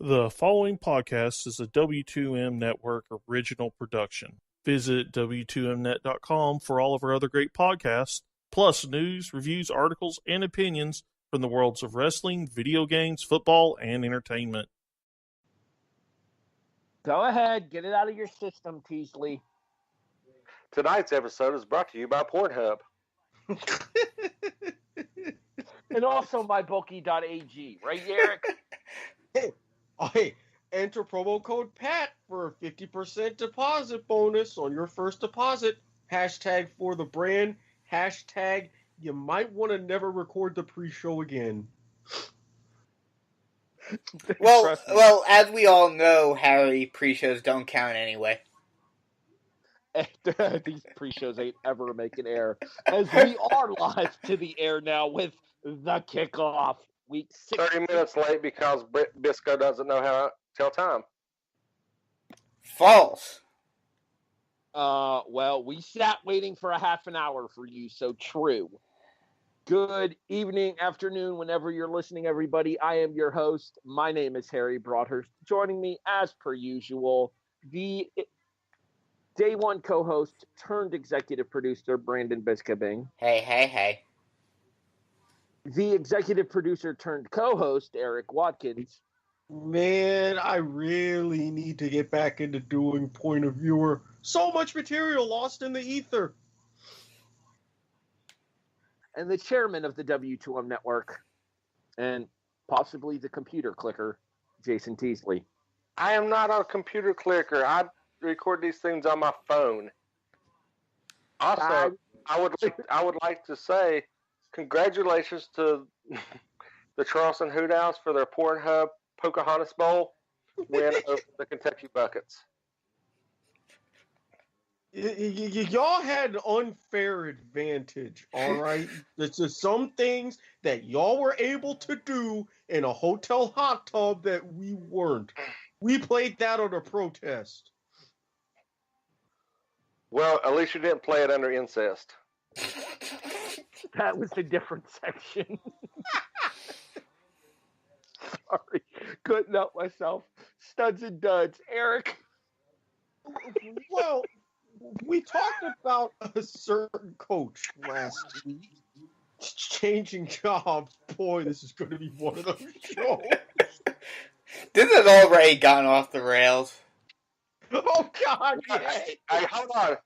The following podcast is a W2M Network original production. Visit W2Mnet.com for all of our other great podcasts, plus news, reviews, articles, and opinions from the worlds of wrestling, video games, football, and entertainment. Go ahead, get it out of your system, Teasley. Tonight's episode is brought to you by Pornhub. And also mybookie.ag, right, Erik? Hey, enter promo code PAT for a 50% deposit bonus on your first deposit. Hashtag for the brand. Hashtag you might want to never record the pre-show again. Well, as we all know, Harry, pre-shows don't count anyway. These pre-shows ain't ever making air. As we are live to the air now with the Kickoff. Week 6. 30 minutes late because Bisco doesn't know how to tell time. False. Well, we sat waiting for a half an hour for you, so true. Good evening, afternoon, whenever you're listening, everybody. I am your host. My name is Harry Broadhurst. Joining me, as per usual, the day one co-host turned executive producer, Brandon Biskobing. Hey. The executive producer turned co-host, Erik Watkins. Man, I really need to get back into doing point of viewer. So much material lost in the ether. And the chairman of the W2M network, and possibly the computer clicker, Jason Teasley. I am not a computer clicker. I record these things on my phone. Also, I would like to say congratulations to the Charleston Hoot House for their Pornhub Pocahontas Bowl win over the Kentucky Buckets. Y'all had an unfair advantage, all right? There's just some things that y'all were able to do in a hotel hot tub that we weren't. We played that on a protest. Well, at least you didn't play it under incest. That was a different section. Sorry. Couldn't help myself. Studs and duds. Erik. Well, we talked about a certain coach last week changing jobs. Boy, this is going to be one of those shows. This has already gone off the rails. Oh, God, yeah. Hey, hold on.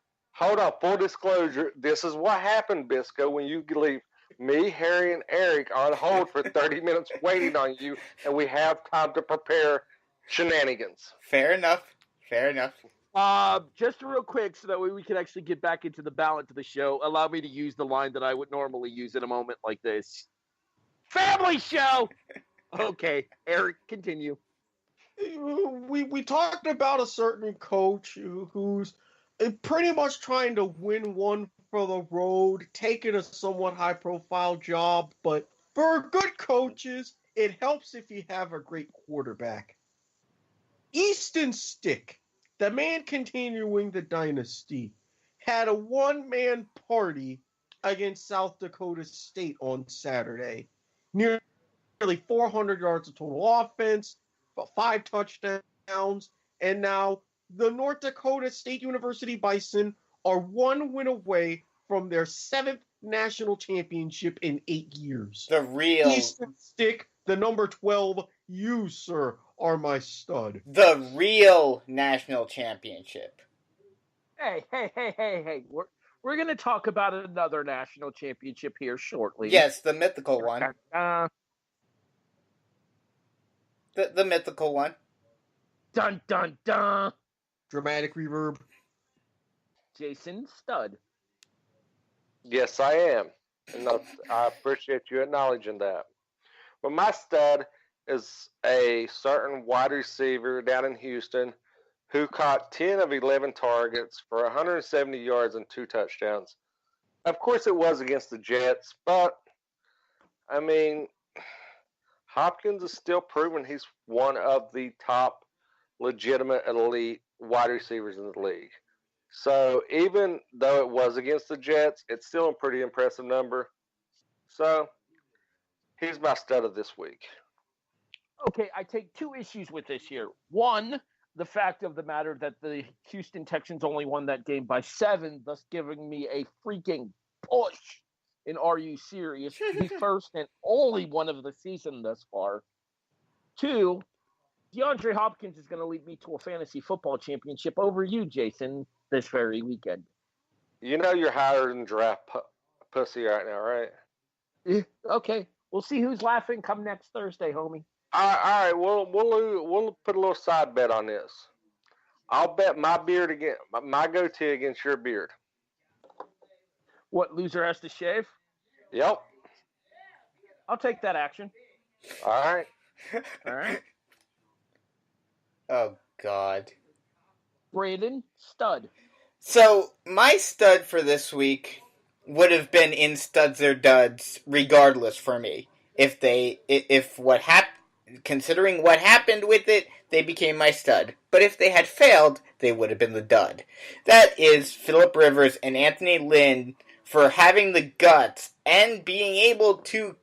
Full disclosure, this is what happened, Bisco, when you leave me, Harry, and Erik on hold for 30 minutes waiting on you, and we have time to prepare shenanigans. Fair enough. Just real quick, so that way we can actually get back into the balance of the show. Allow me to use the line that I would normally use in a moment like this. Family show! Okay, Erik, continue. We talked about a certain coach who's pretty much trying to win one for the road, taking a somewhat high-profile job, but for good coaches, it helps if you have a great quarterback. Easton Stick, the man continuing the dynasty, had a one-man party against South Dakota State on Saturday. Nearly 400 yards of total offense, about 5 touchdowns, and now the North Dakota State University Bison are one win away from their 7th national championship in 8 years. The real Easton Stick, the number 12, you, sir, are my stud. The real national championship. Hey. We're going to talk about another national championship here shortly. Yes, the mythical one. The mythical one. Dun, dun, dun. Dramatic reverb. Jason Stud. Yes, I am. And I appreciate you acknowledging that. Well, my stud is a certain wide receiver down in Houston who caught 10 of 11 targets for 170 yards and 2 touchdowns. Of course, it was against the Jets, but, I mean, Hopkins is still proving he's one of the top legitimate elite wide receivers in the league. So even though it was against the Jets, it's still a pretty impressive number. So he's my stud of this week. Okay, I take two issues with this here. One, the fact of the matter that the Houston Texans only won that game by 7, thus giving me a freaking push in Are You Serious? The first and only one of the season thus far. Two, DeAndre Hopkins is going to lead me to a fantasy football championship over you, Jason, this very weekend. You know you're higher than draft pussy right now, right? Okay, we'll see who's laughing come next Thursday, homie. All right. We'll put a little side bet on this. I'll bet my beard against my goatee against your beard. What, loser has to shave? Yep. I'll take that action. All right. All right. Oh, God. Braden, stud. So, my stud for this week would have been in studs or duds regardless for me. Considering what happened with it, they became my stud. But if they had failed, they would have been the dud. That is Phillip Rivers and Anthony Lynn for having the guts and being able to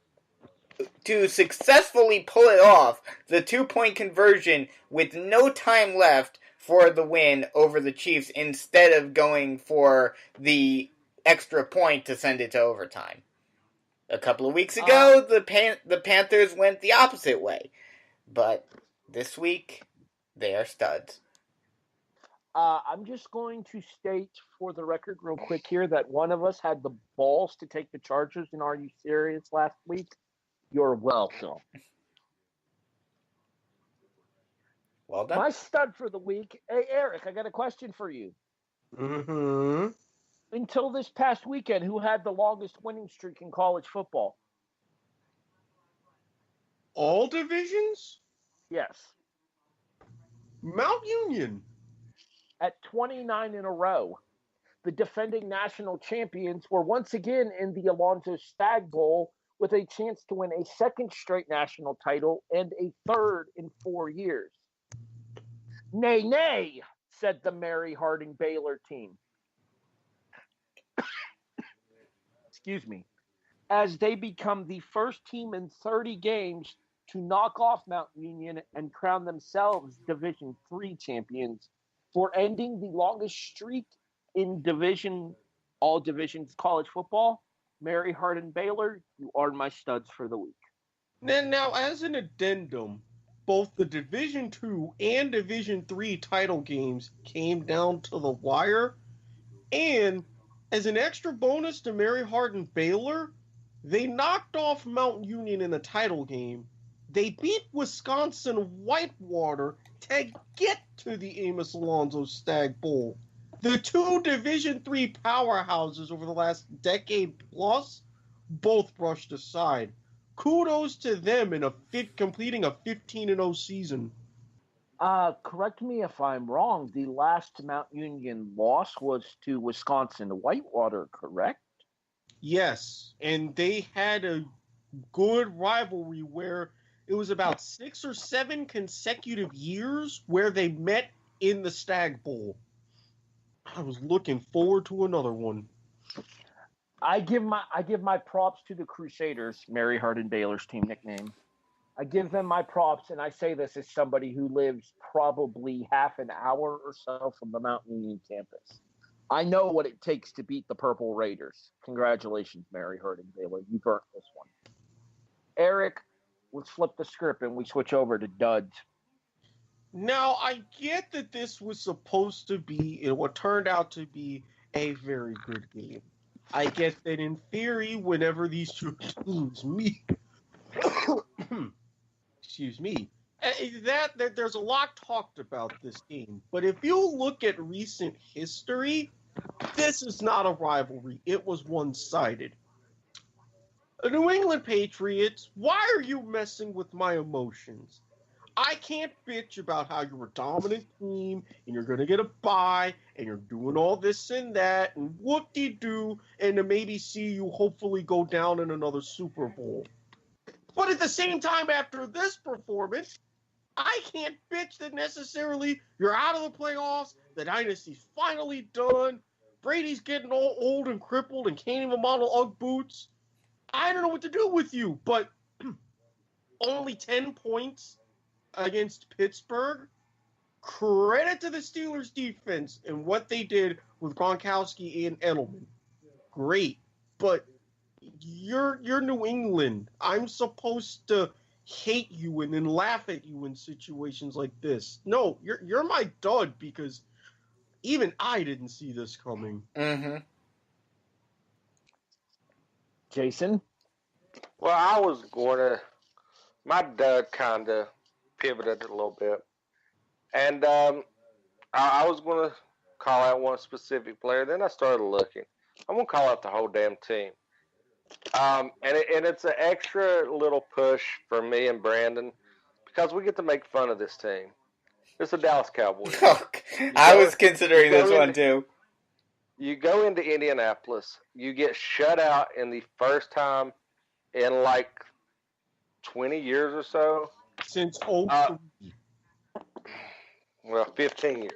successfully pull it off, the 2-point conversion with no time left for the win over the Chiefs instead of going for the extra point to send it to overtime. A couple of weeks ago, the Panthers went the opposite way. But this week, they are studs. I'm just going to state for the record real quick here that one of us had the balls to take the Chargers in Are You Serious last week. You're welcome. Well done. My stud for the week. Hey, Erik, I got a question for you. Mm-hmm. Until this past weekend, who had the longest winning streak in college football? All divisions? Yes. Mount Union. At 29 in a row. The defending national champions were once again in the Alonzo Stagg Bowl with a chance to win a second straight national title and a third in 4 years. Nay, nay, said the Mary Harding Baylor team. Excuse me. As they become the first team in 30 games to knock off Mount Union and crown themselves Division III champions for ending the longest streak in all divisions college football. Mary Harding Baylor, you are my studs for the week. Now, as an addendum, both the Division II and Division III title games came down to the wire, and as an extra bonus to Mary Harding Baylor, they knocked off Mount Union in the title game. They beat Wisconsin Whitewater to get to the Amos Alonzo Stagg Bowl. The two Division III powerhouses over the last decade plus both brushed aside. Kudos to them in completing a 15-0 season. Correct me if I'm wrong. The last Mount Union loss was to Wisconsin Whitewater, correct? Yes, and they had a good rivalry where it was about 6 or 7 consecutive years where they met in the Stagg Bowl. I was looking forward to another one. I give my props to the Crusaders, Mary Harding Baylor's team nickname. I give them my props, and I say this as somebody who lives probably half an hour or so from the Mount Union campus. I know what it takes to beat the Purple Raiders. Congratulations, Mary Harding Baylor. You've earned this one. Erik, let's flip the script and we switch over to duds. Now, I get that this was supposed to be, what turned out to be a very good game. I get that in theory, whenever these two teams meet, that there's a lot talked about this game. But if you look at recent history, this is not a rivalry. It was one-sided. The New England Patriots, why are you messing with my emotions? I can't bitch about how you're a dominant team and you're going to get a bye and you're doing all this and that and whoop-de-doo and to maybe see you hopefully go down in another Super Bowl. But at the same time, after this performance, I can't bitch that necessarily you're out of the playoffs, the dynasty's finally done, Brady's getting all old and crippled and can't even model Ugg boots. I don't know what to do with you, but only 10 points against Pittsburgh, credit to the Steelers defense and what they did with Gronkowski and Edelman. Great. But you're New England. I'm supposed to hate you and then laugh at you in situations like this. No, you're my dud because even I didn't see this coming. Mm-hmm. Jason? Well, I was going to. My dud kind of pivoted a little bit. And I was going to call out one specific player. Then I started looking. I'm going to call out the whole damn team. And it's an extra little push for me and Brandon because we get to make fun of this team. It's the Dallas Cowboys. I was considering this one too. You go into Indianapolis. You get shut out in the first time in like 20 years or so. Since 15 years.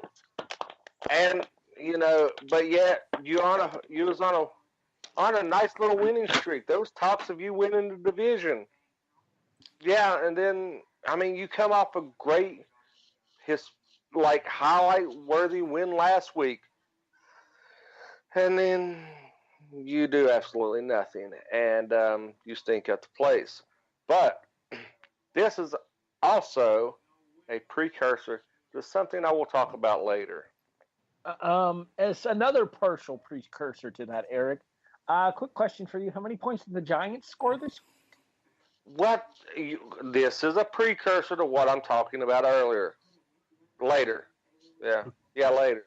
And, but yet you was on a nice little winning streak. Those tops of you winning the division. Yeah, and then, you come off a great, highlight-worthy win last week. And then you do absolutely nothing, and you stink at the place. But this is also a precursor to something I will talk about later. As another partial precursor to that, Erik, quick question for you. How many points did the Giants score this week? This is a precursor to what I'm talking about later. Yeah, later.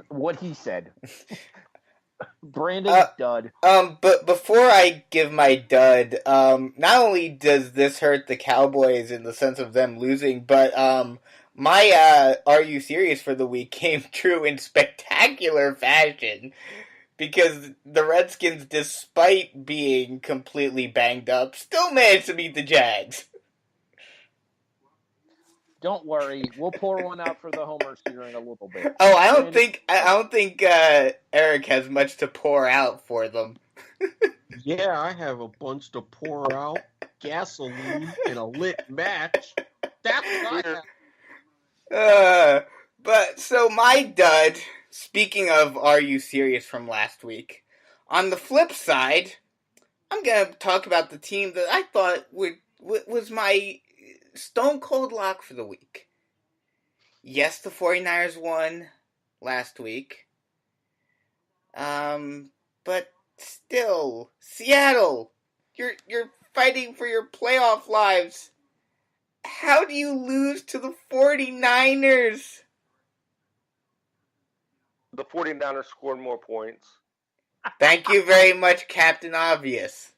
What he said. Brandon, dud. But before I give my dud, not only does this hurt the Cowboys in the sense of them losing, but my Are You Serious for the week came true in spectacular fashion because the Redskins, despite being completely banged up, still managed to beat the Jags. Don't worry, we'll pour one out for the homers here in a little bit. Oh, I don't think Erik has much to pour out for them. Yeah, I have a bunch to pour out. Gasoline and a lit match. That's what I have. But so my dud, speaking of Are You Serious from last week, on the flip side, I'm going to talk about the team that I thought was my stone cold lock for the week. Yes, the 49ers won last week. But still, Seattle, you're fighting for your playoff lives. How do you lose to the 49ers? The 49ers scored more points. Thank you very much, Captain Obvious.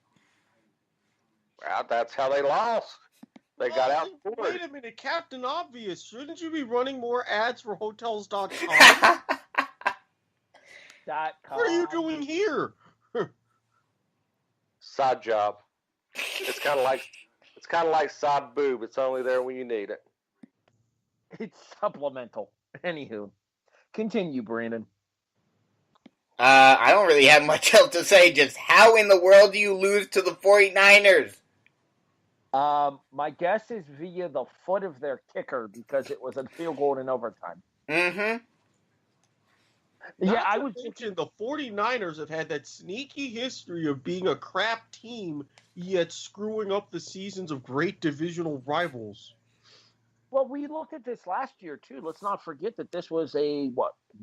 Well, that's how they lost. They got outscored. Wait a minute, Captain Obvious. Shouldn't you be running more ads for Hotels.com? What are you doing here? Side job. It's kind of like side boob. It's only there when you need it. It's supplemental. Anywho, continue, Brandon. I don't really have much else to say. Just how in the world do you lose to the 49ers? My guess is via the foot of their kicker because it was a field goal in overtime. Mm-hmm. Yeah, I would mention the 49ers have had that sneaky history of being a crap team, yet screwing up the seasons of great divisional rivals. Well, we looked at this last year, too. Let's not forget that this was a,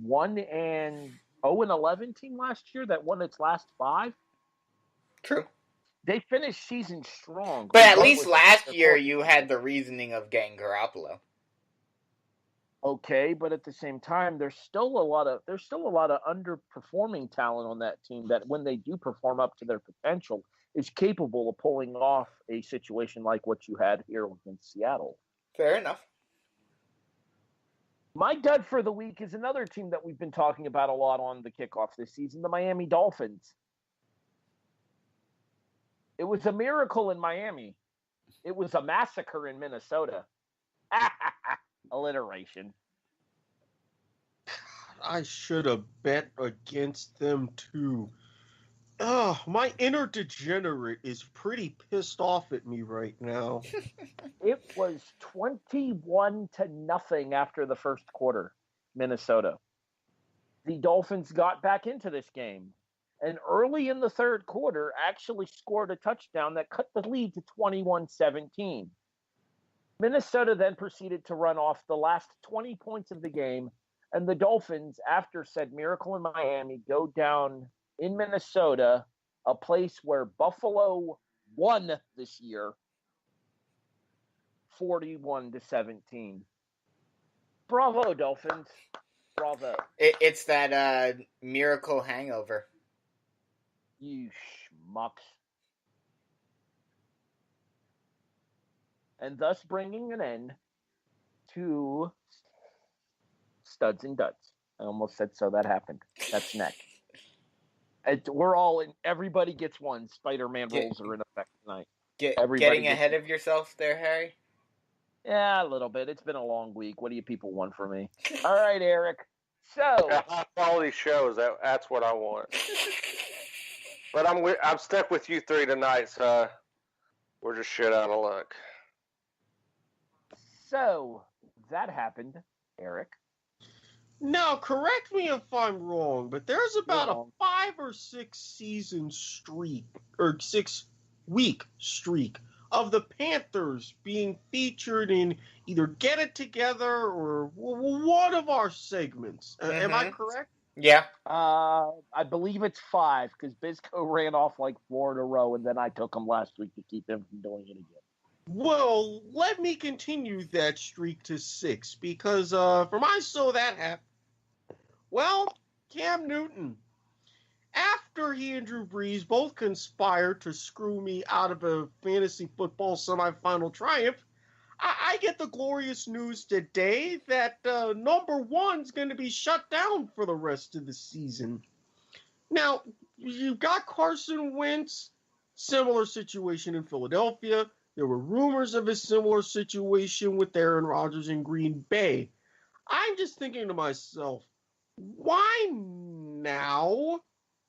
1-0-11 team last year that won its last 5? True. They finished season strong. But at least last year you had the reasoning of getting Garoppolo. Okay, but at the same time, there's still a lot of underperforming talent on that team that when they do perform up to their potential is capable of pulling off a situation like what you had here against Seattle. Fair enough. My dud for the week is another team that we've been talking about a lot on the kickoff this season, the Miami Dolphins. It was a miracle in Miami. It was a massacre in Minnesota. Alliteration. I should have bet against them too. My inner degenerate is pretty pissed off at me right now. It was 21-0 after the first quarter, Minnesota. The Dolphins got back into this game, and early in the third quarter actually scored a touchdown that cut the lead to 21-17. Minnesota then proceeded to run off the last 20 points of the game, and the Dolphins, after said miracle in Miami, go down in Minnesota, a place where Buffalo won this year, 41-17. Bravo, Dolphins. Bravo. It's that miracle hangover. You schmucks. And thus bringing an end to Studs and Duds. I almost said so that happened. That's next. We're all in. Everybody gets one. Spider-Man rules are in effect tonight. Getting ahead of yourself there, Harry? Yeah, a little bit. It's been a long week. What do you people want from me? All right, Erik. So high quality shows. That's what I want. But I'm stuck with you three tonight, so we're just shit out of luck. So that happened, Erik. Now, correct me if I'm wrong, but there's about a 5 or 6 season streak, or 6 week streak, of the Panthers being featured in either Get It Together or one of our segments. Am I correct? Yeah. I believe it's 5, because Bisco ran off like 4 in a row, and then I took him last week to keep him from doing it again. Well, let me continue that streak to 6, because for my so that happened. Well, Cam Newton, after he and Drew Brees both conspired to screw me out of a fantasy football semifinal triumph, I get the glorious news today that number 1's going to be shut down for the rest of the season. Now, you've got Carson Wentz, similar situation in Philadelphia. There were rumors of a similar situation with Aaron Rodgers in Green Bay. I'm just thinking to myself, why now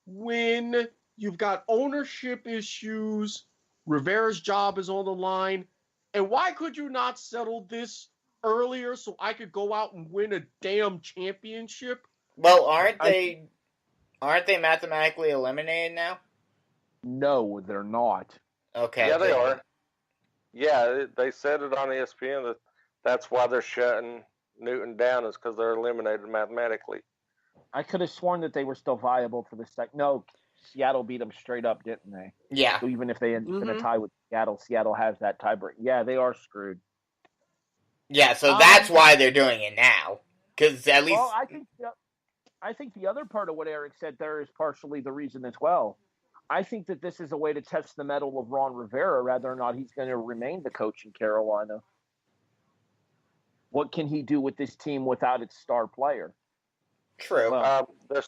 when you've got ownership issues, Rivera's job is on the line, and why could you not settle this earlier so I could go out and win a damn championship? Well, aren't they mathematically eliminated now? No, they're not. Okay. Yeah, they are. Yeah, they said it on ESPN that's why they're shutting Newton down, is because they're eliminated mathematically. I could have sworn that they were still viable for the second. No, Seattle beat them straight up, didn't they? Yeah. So even if they end up in a tie with Seattle has that tiebreak. Yeah, they are screwed. Yeah, so that's why they're doing it now. Because at least... Well, I think the other part of what Erik said there is partially the reason as well. I think that this is a way to test the mettle of Ron Rivera, whether or not he's going to remain the coach in Carolina. What can he do with this team without its star player? True. Well, the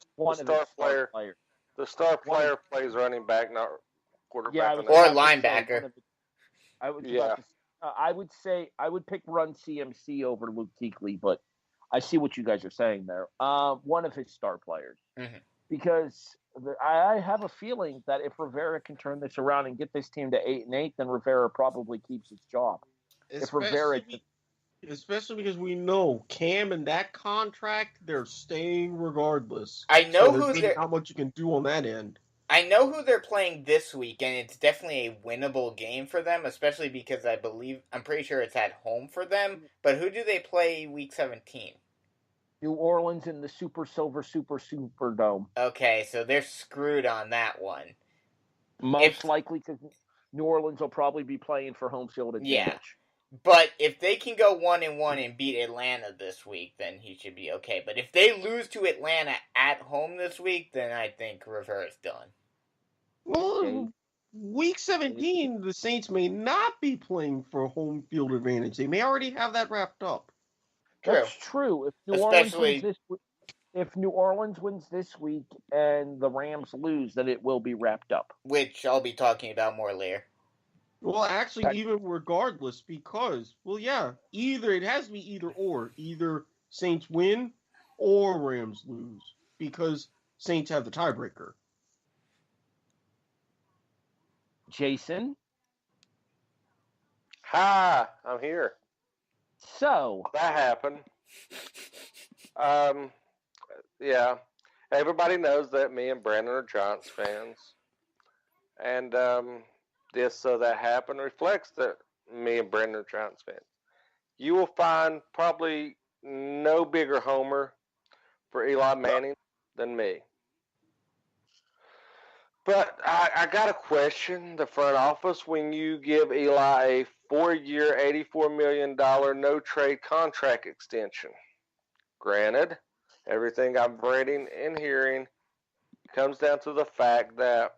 star player plays running back, not quarterback. Or linebacker. I would say I would pick Run CMC over Luke Kuechly, but I see what you guys are saying there. One of his star players. Mm-hmm. Because I have a feeling that if Rivera can turn this around and get this team to 8-8, then Rivera probably keeps his job. Especially because we know Cam and that contract, they're staying regardless. I know how much you can do on that end. I know who they're playing this week, and it's definitely a winnable game for them, especially because I'm pretty sure it's at home for them. But who do they play week 17? New Orleans in the Super Dome. Okay, so they're screwed on that one. Most likely because New Orleans will probably be playing for home field advantage. Yeah. But if they can go 1-1 and beat Atlanta this week, then he should be okay. But if they lose to Atlanta at home this week, then I think Rivera's done. Well, week 17, the Saints may not be playing for home field advantage. They may already have that wrapped up. That's true. If New Orleans wins this week and the Rams lose, then it will be wrapped up. Which I'll be talking about more later. Well, actually, even regardless, because, either it has to be either or. Either Saints win or Rams lose, because Saints have the tiebreaker. Jason. Hi, I'm here. So that happened. Yeah, everybody knows that me and Brandon are Giants fans, and that happened reflects that me and Brandon are Giants fans. You will find probably no bigger homer for Eli Manning than me. But I got to question the front office when you give Eli a 4-year, $84 million no-trade contract extension. Granted, everything I'm reading and hearing comes down to the fact that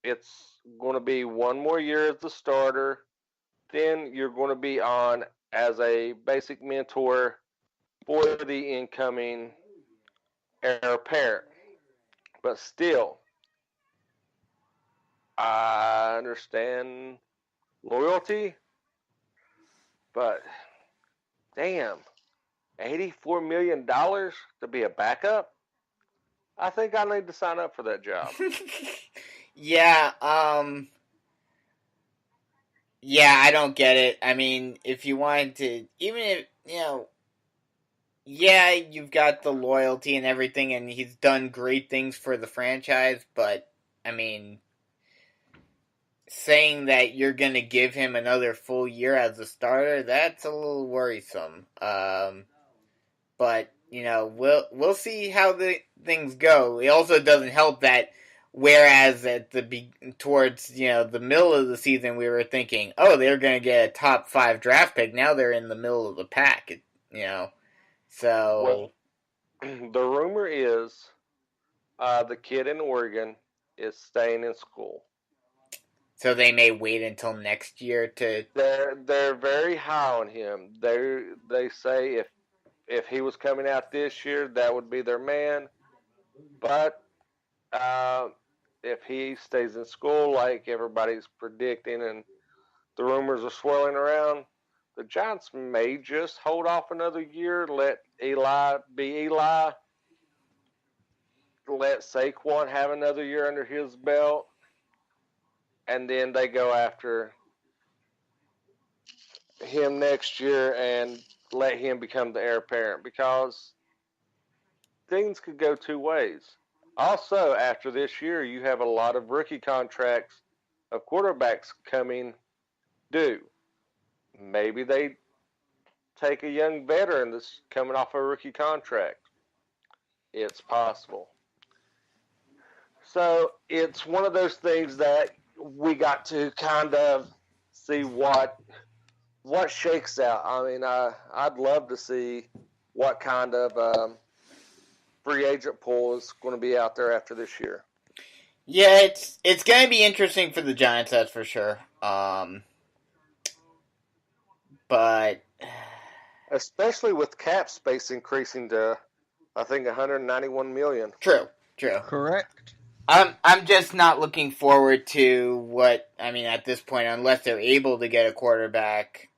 it's going to be one more year as the starter. Then you're going to be on as a basic mentor for the incoming heir apparent. But still, I understand loyalty, but damn, $84 million to be a backup? I think I need to sign up for that job. Yeah, I don't get it. I mean, if you wanted to, even if, yeah, you've got the loyalty and everything, and he's done great things for the franchise, but, I mean, saying that you're going to give him another full year as a starter, that's a little worrisome. But, we'll see how the things go. It also doesn't help that whereas at towards the middle of the season we were thinking, oh, they're going to get a top 5 draft pick. Now they're in the middle of the pack, So well, the rumor is the kid in Oregon is staying in school. So they may wait until next year to. They're very high on him. They say if he was coming out this year, that would be their man. But if he stays in school like everybody's predicting and the rumors are swirling around, the Giants may just hold off another year, let Eli be Eli, let Saquon have another year under his belt, and then they go after him next year and let him become the heir apparent, because things could go two ways. Also, after this year, you have a lot of rookie contracts of quarterbacks coming due. Maybe they take a young veteran that's coming off a rookie contract. It's possible. So it's one of those things that we got to kind of see what shakes out. I mean, I'd love to see what kind of free agent pool is going to be out there after this year. Yeah, it's going to be interesting for the Giants, that's for sure. But especially with cap space increasing to, I think, $191 million. True. Correct. I'm just not looking forward to at this point, unless they're able to get a quarterback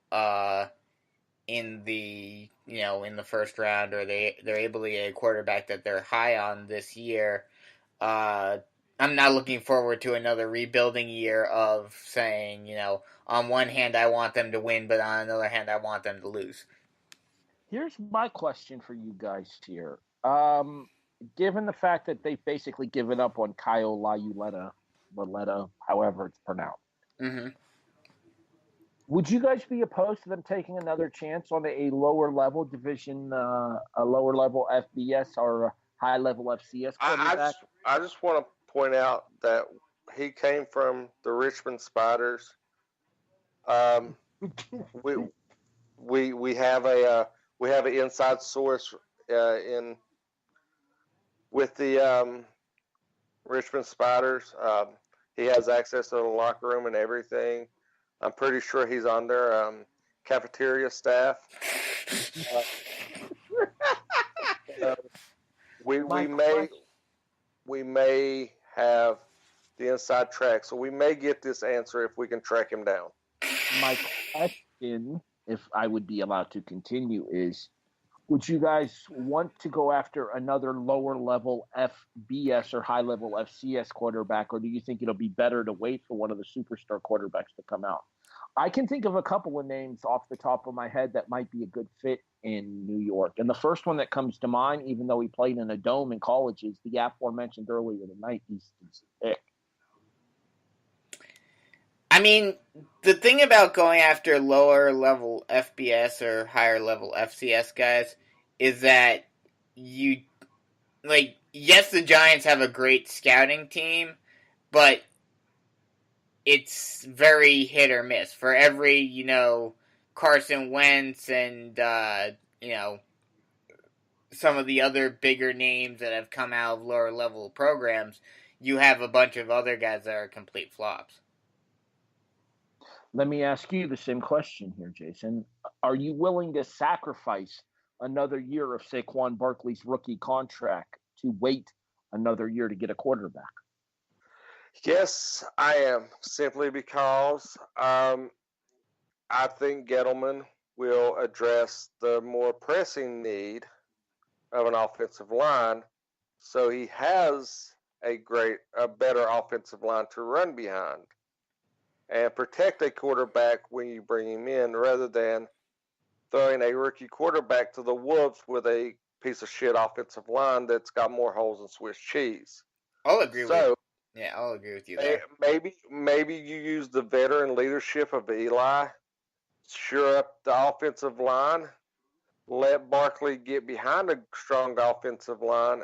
in the first round, or they're able to get a quarterback that they're high on this year. I'm not looking forward to another rebuilding year of saying, on one hand I want them to win, but on another hand I want them to lose. Here's my question for you guys here. Given the fact that they've basically given up on Kyle Lauletta, however it's pronounced, mm-hmm. Would you guys be opposed to them taking another chance on a lower level division, a lower level FBS or a high level FCS quarterback? I just want to point out that he came from the Richmond Spiders. We have an inside source with the Richmond Spiders. He has access to the locker room and everything. I'm pretty sure he's on their cafeteria staff. We may have the inside track, so we may get this answer if we can track him down. My question, if I would be allowed to continue, is Would you guys want to go after another lower level FBS or high level FCS quarterback, or do you think it'll be better to wait for one of the superstar quarterbacks to come out? I can think of a couple of names off the top of my head that might be a good fit in New York. And the first one that comes to mind, even though he played in a dome in college, is the aforementioned earlier tonight, Easton's pick. I mean, the thing about going after lower level FBS or higher level FCS guys is that yes, the Giants have a great scouting team, but it's very hit or miss. For every, Carson Wentz and, some of the other bigger names that have come out of lower level programs, you have a bunch of other guys that are complete flops. Let me ask you the same question here, Jason. Are you willing to sacrifice another year of Saquon Barkley's rookie contract to wait another year to get a quarterback? Yes, I am, simply because I think Gettleman will address the more pressing need of an offensive line, so he has a better offensive line to run behind and protect a quarterback when you bring him in, rather than throwing a rookie quarterback to the wolves with a piece of shit offensive line that's got more holes than Swiss cheese. I'll agree with you there. Maybe you use the veteran leadership of Eli, shore up the offensive line, let Barkley get behind a strong offensive line,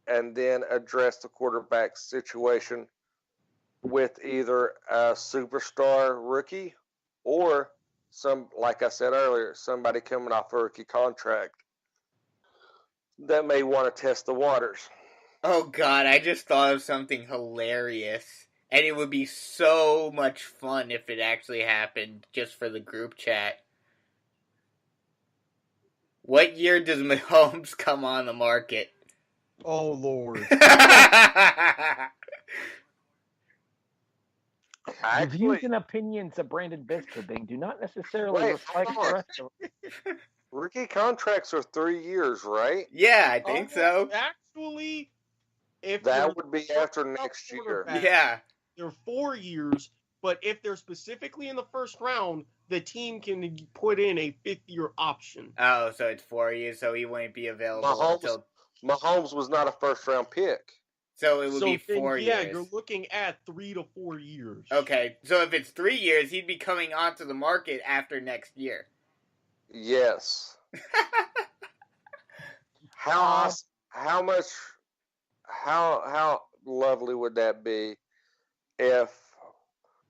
and then address the quarterback situation with either a superstar rookie or like I said earlier, somebody coming off a rookie contract that may want to test the waters. Oh God, I just thought of something hilarious. And it would be so much fun if it actually happened, just for the group chat. What year does Mahomes come on the market? Oh, Lord. The views and opinions of Brandon Biskobing do not necessarily reflect the rest of it. Rookie contracts are 3 years, right? Yeah, I think so. Actually, if that would be after next year. Yeah. They're 4 years, but if they're specifically in the first round, the team can put in a 5th-year option. Oh, so it's 4 years, so he won't be available until... Mahomes was not a first-round pick. So it would be 4 years. Yeah, you're looking at 3 to 4 years. Okay, so if it's 3 years, he'd be coming onto the market after next year. Yes. How lovely would that be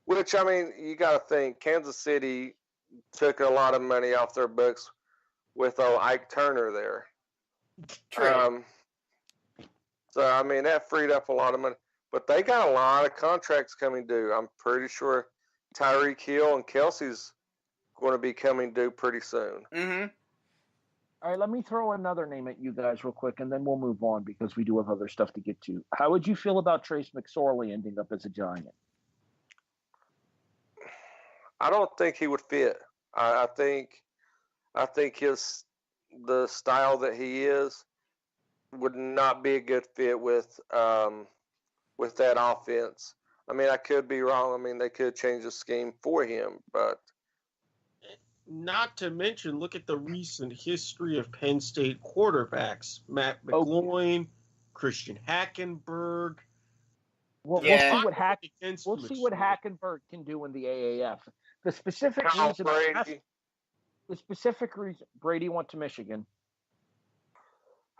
which, I mean, you got to think, Kansas City took a lot of money off their books with old Ike Turner there. True. So, I mean, that freed up a lot of money. But they got a lot of contracts coming due. I'm pretty sure Tyreek Hill and Kelsey's going to be coming due pretty soon. Mm-hmm. All right, let me throw another name at you guys real quick, and then we'll move on because we do have other stuff to get to. How would you feel about Trace McSorley ending up as a Giant? I don't think he would fit. I think the style that he is would not be a good fit with that offense. I mean, I could be wrong. I mean, they could change the scheme for him, but not to mention, look at the recent history of Penn State quarterbacks: Matt McGloin, Christian Hackenberg. Well, Yeah. we'll see what Hackenberg can do in the AAF. The specific reason Brady went to Michigan.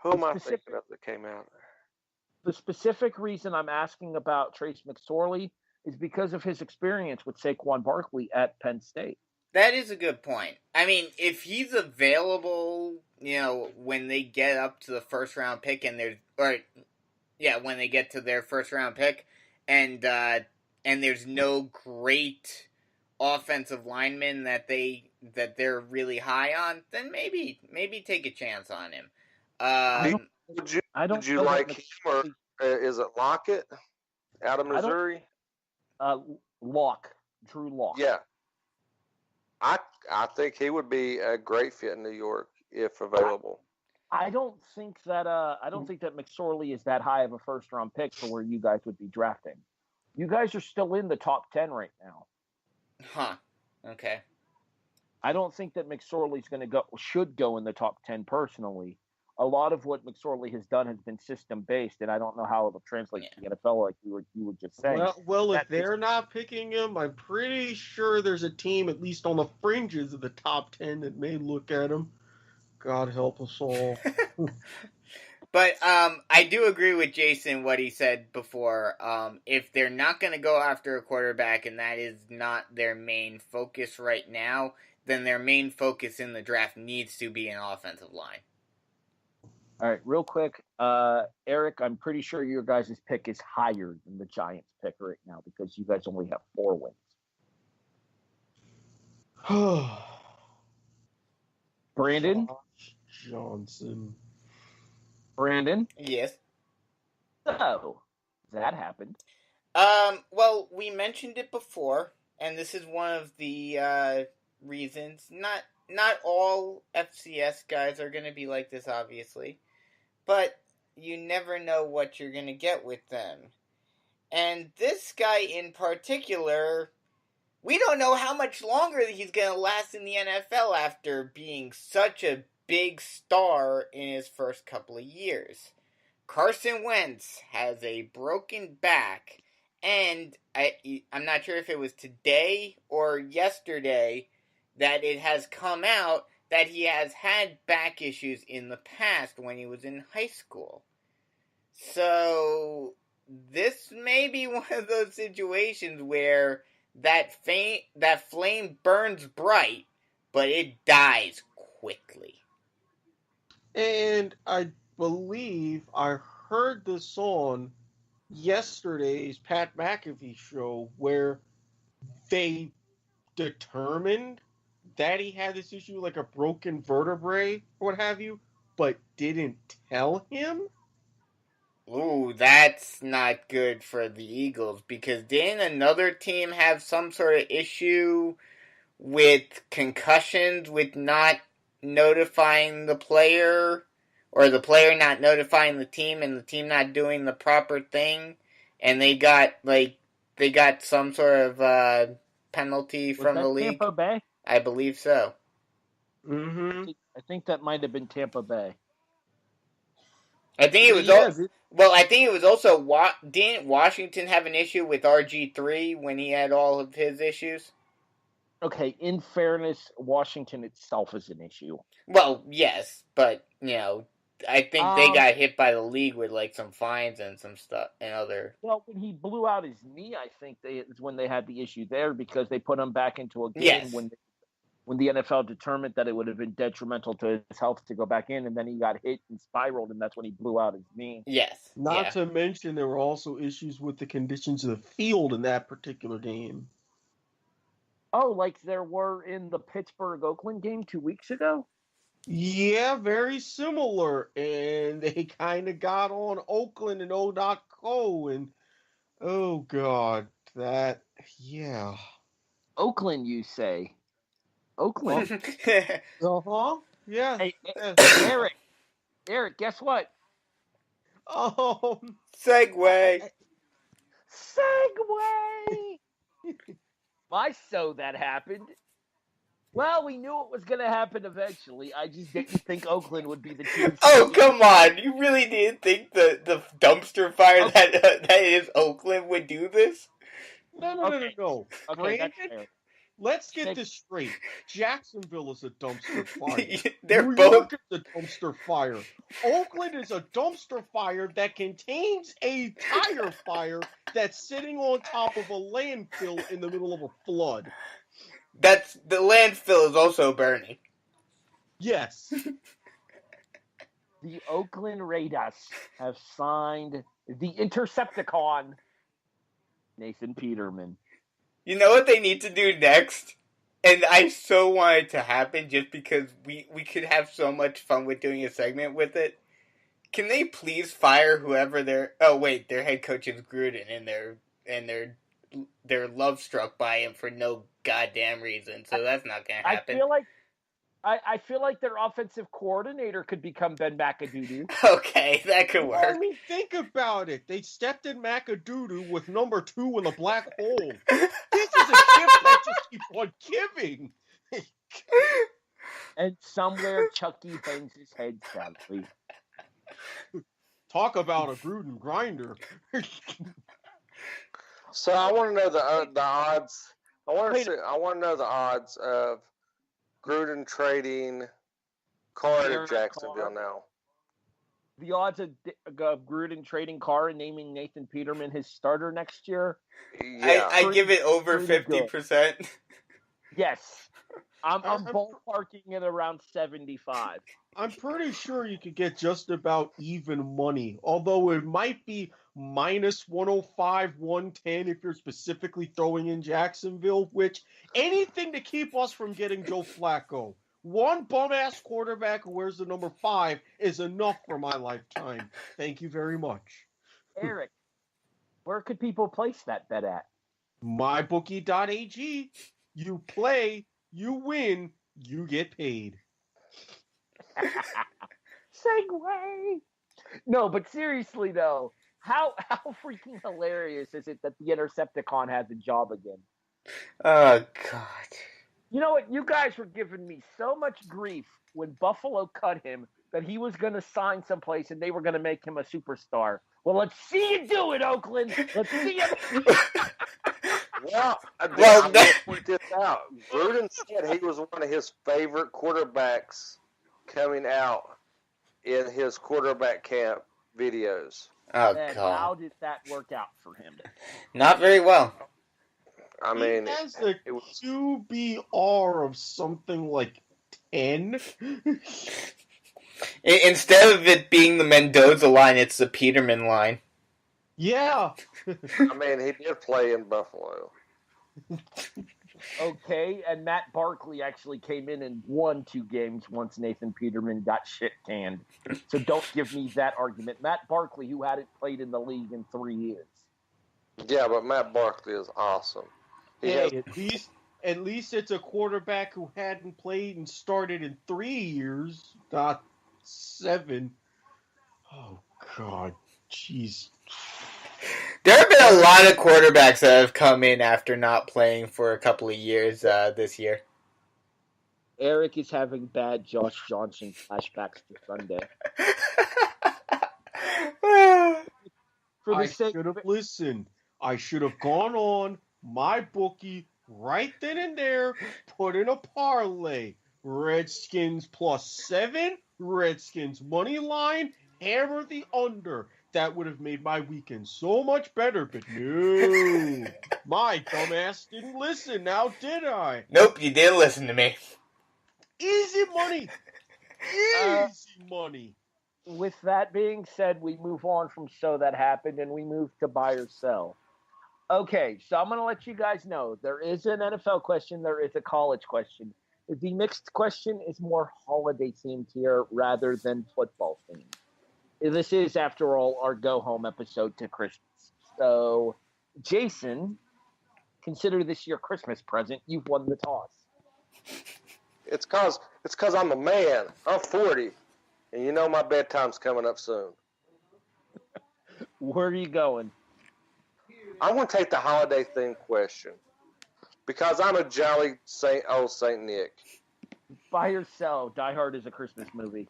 Who am I thinking of that came out? The specific reason I'm asking about Trace McSorley is because of his experience with Saquon Barkley at Penn State. That is a good point. I mean, if he's available, when they get up to the first round pick when they get to their first round pick, and there's no great offensive lineman that they're really high on, then maybe take a chance on him. Would you like him, or is it Lockett out of Missouri? Drew Lock. Yeah. I think he would be a great fit in New York. if available. I don't think that McSorley is that high of a first round pick for where you guys would be drafting. You guys are still in the top 10 right now. Huh. Okay. I don't think that McSorley's should go in the top 10 personally. A lot of what McSorley has done has been system based, and I don't know how it'll translate to the NFL, like you were just saying. Well, if they're not picking him, I'm pretty sure there's a team, at least on the fringes of the top 10, that may look at him. God help us all. But I do agree with Jason what he said before. If they're not going to go after a quarterback, and that is not their main focus right now, then their main focus in the draft needs to be an offensive line. All right, real quick, Erik, I'm pretty sure your guys' pick is higher than the Giants' pick right now because you guys only have 4 wins. Brandon? Johnson. Brandon? Yes. So, that happened. Well, we mentioned it before, and this is one of the reasons. Not all FCS guys are going to be like this, obviously, but you never know what you're going to get with them. And this guy in particular, we don't know how much longer he's going to last in the NFL after being such a big star in his first couple of years. Carson Wentz has a broken back, and I'm not sure if it was today or yesterday that it has come out that he has had back issues in the past when he was in high school. So this may be one of those situations where that flame burns bright, but it dies quickly. And I believe I heard this on yesterday's Pat McAfee show where they determined that he had this issue, like a broken vertebrae or what have you, but didn't tell him. Ooh, that's not good for the Eagles, because didn't another team have some sort of issue with concussions, with not notifying the player, or the player not notifying the team, and the team not doing the proper thing, and they got some sort of penalty from the league? Tampa Bay? I believe so. Mm-hmm. I think that might have been Tampa Bay. I think it was I think it was also didn't Washington have an issue with RG3 when he had all of his issues? Okay, in fairness, Washington itself is an issue. Well, yes, but I think they got hit by the league with like some fines and some stuff and other. Well, when he blew out his knee, I think it's when they had the issue there because they put him back into a game when the NFL determined that it would have been detrimental to his health to go back in, and then he got hit and spiraled, and that's when he blew out his knee. Yes. Not to mention there were also issues with the conditions of the field in that particular game. Oh, like there were in the Pittsburgh-Oakland game 2 weeks ago? Yeah, very similar. And they kind of got on Oakland and O.co. And, oh, God, Oakland, you say? Oakland? Uh-huh. Yeah. Hey, Erik, guess what? Segue. So that happened. Well, we knew it was going to happen eventually. I just didn't think Oakland would be the team. Oh, come on. You really didn't think the dumpster fire that is Oakland would do this? No. Okay, that's fair. Let's get this straight. Jacksonville is a dumpster fire. They're New both. York is a dumpster fire. Oakland is a dumpster fire that contains a tire fire that's sitting on top of a landfill in the middle of a flood. The landfill is also burning. Yes. The Oakland Raiders have signed the Intercepticon, Nathan Peterman. You know what they need to do next? And I so want it to happen just because we could have so much fun with doing a segment with it. Can they please fire whoever their head coach is Gruden and they're love struck by him for no goddamn reason, so that's not gonna happen. I feel like their offensive coordinator could become Ben McAdoo. Okay, that could work. I mean, think about it. They stepped in McAdoo with number 2 in the black hole. This is a gift that just keeps on giving. And somewhere Chucky hangs his head sadly. Talk about a Gruden grinder. So I want to know the odds. I want to know the odds of Gruden trading Carr to Jacksonville now. The odds of Gruden trading Carr and naming Nathan Peterman his starter next year? Yeah. I give it over 50%. Yes. I'm ballparking it around 75. I'm pretty sure you could get just about even money, although it might be minus 105, 110 if you're specifically throwing in Jacksonville, which anything to keep us from getting Joe Flacco. One bum-ass quarterback who wears the number 5 is enough for my lifetime. Thank you very much. Erik, where could people place that bet at? MyBookie.ag. You play, you win, you get paid. Segway! No, but seriously, though, how freaking hilarious is it that the Intercepticon has a job again? Oh, God. You know what? You guys were giving me so much grief when Buffalo cut him that he was going to sign someplace and they were going to make him a superstar. Well, let's see you do it, Oakland. Let's see you. Well, I'm going to point this out. Gruden said he was one of his favorite quarterbacks coming out in his quarterback camp videos. Oh, and God. how did that work out for him? Not very well. I mean, he has a QBR of something like 10. Instead of it being the Mendoza line, it's the Peterman line. Yeah. I mean, he did play in Buffalo. Okay, and Matt Barkley actually came in and won 2 games once Nathan Peterman got shit canned. So don't give me that argument. Matt Barkley, who hadn't played in the league in 3 years. Yeah, but Matt Barkley is awesome. At least it's a quarterback who hadn't played and started in 3 years, not 7. Oh, God. Jeez. There have been a lot of quarterbacks that have come in after not playing for a couple of years this year. Erik is having bad Josh Johnson flashbacks to Sunday. I should have listened. I should have gone on my bookie right then and there, put in a parlay. Redskins +7, Redskins money line, hammer the under. That would have made my weekend so much better, but no. My dumbass didn't listen, now did I? Nope, you didn't listen to me. Easy money. Easy money. With that being said, we move on from So That Happened and we move to Buy or Sell. Okay, so I'm going to let you guys know there is an NFL question, there is a college question. The mixed question is more holiday themed here rather than football themed. This is, after all, our go-home episode to Christmas. So, Jason, consider this your Christmas present. You've won the toss. It's cause I'm a man. I'm 40, and you know my bedtime's coming up soon. Where are you going? I want to take the holiday theme question because I'm a jolly old Saint Nick. Buy or Sell. Die Hard is a Christmas movie.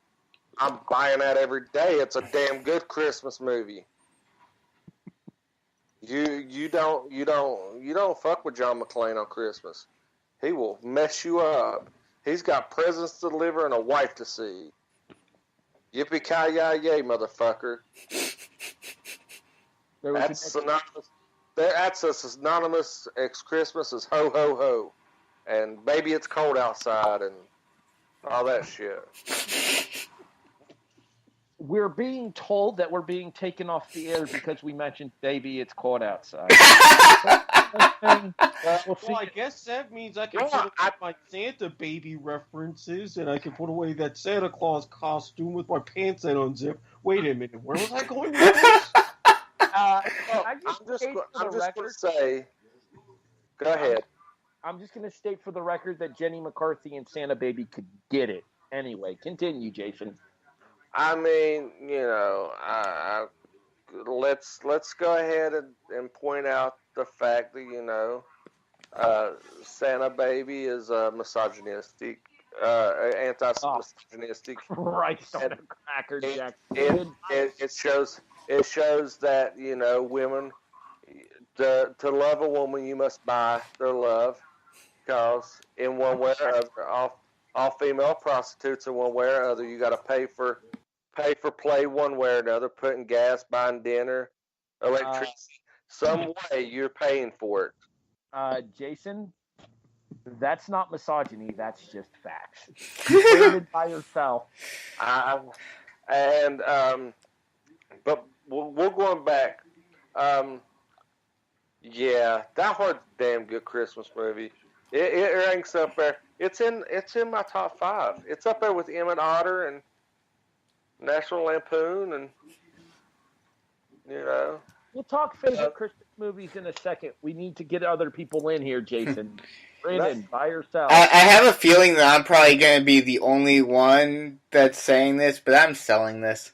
I'm buying that every day. It's a damn good Christmas movie. You don't fuck with John McClane on Christmas. He will mess you up. He's got presents to deliver and a wife to see. Yippee-ki-yay, motherfucker. That's as synonymous as Christmas as ho ho ho, and baby it's cold outside and all that shit. We're being told that we're being taken off the air because we mentioned baby it's cold outside. Well, I guess that means I can put away my Santa baby references, and I can put away that Santa Claus costume with my pants that unzip. Wait a minute, where was I going with this? I'm just going to say, go ahead. I'm just going to state for the record that Jenny McCarthy and Santa Baby could get it. Anyway, continue, Jason. I mean, let's go ahead and point out the fact that Santa Baby is misogynistic, anti-misogynistic. Christ on a cracker, Jack. It shows that women, to love a woman you must buy their love, because in one way or other, all female prostitutes in one way or other, you got to pay for play one way or another, putting gas, buying dinner, electricity. Some way you're paying for it. Jason, that's not misogyny. That's just facts. You by yourself. But we're going back. Yeah, Die Hard's a damn good Christmas movie. It ranks up there. It's in my top 5. It's up there with Emmett Otter and National Lampoon, and We'll talk favorite Christmas movies in a second. We need to get other people in here, Jason. Brandon, by yourself. I have a feeling that I'm probably going to be the only one that's saying this, but I'm selling this.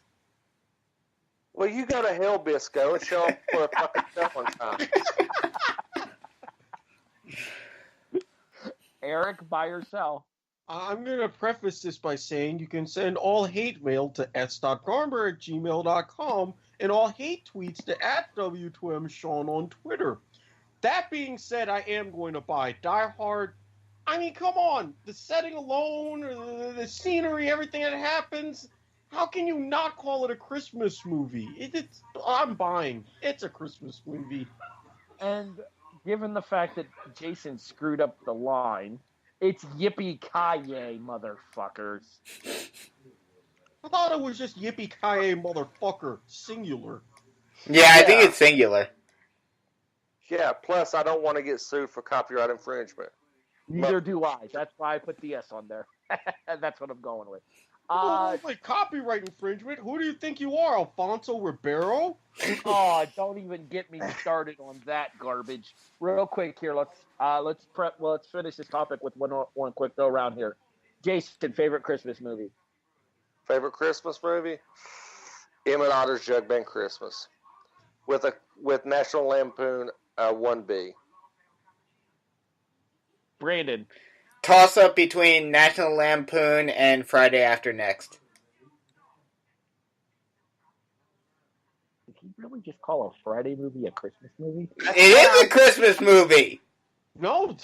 Well, you go to hell, Bisco, and show up for a fucking show one time. Erik, by yourself. I'm going to preface this by saying you can send all hate mail to s.garber@gmail.com and all hate tweets to @W2MSean on Twitter. That being said, I am going to buy Die Hard. I mean, come on. The setting alone, the scenery, everything that happens. How can you not call it a Christmas movie? I'm buying. It's a Christmas movie. And given the fact that Jason screwed up the line, it's yippee-ki-yay, motherfuckers. I thought it was just yippee-ki-yay, motherfucker, singular. Yeah, I think it's singular. Yeah, plus I don't want to get sued for copyright infringement. Neither do I. That's why I put the S on there. That's what I'm going with. Like copyright infringement? Who do you think you are, Alfonso Ribeiro? Oh, don't even get me started on that garbage. Real quick here, let's finish this topic with one quick go around here. Jason, favorite Christmas movie? Favorite Christmas movie? Emmett Otter's Jug Band Christmas, with National Lampoon 1B. Brandon. Toss up between National Lampoon and Friday After Next. Did he really just call a Friday movie a Christmas movie? It is a Christmas movie! No,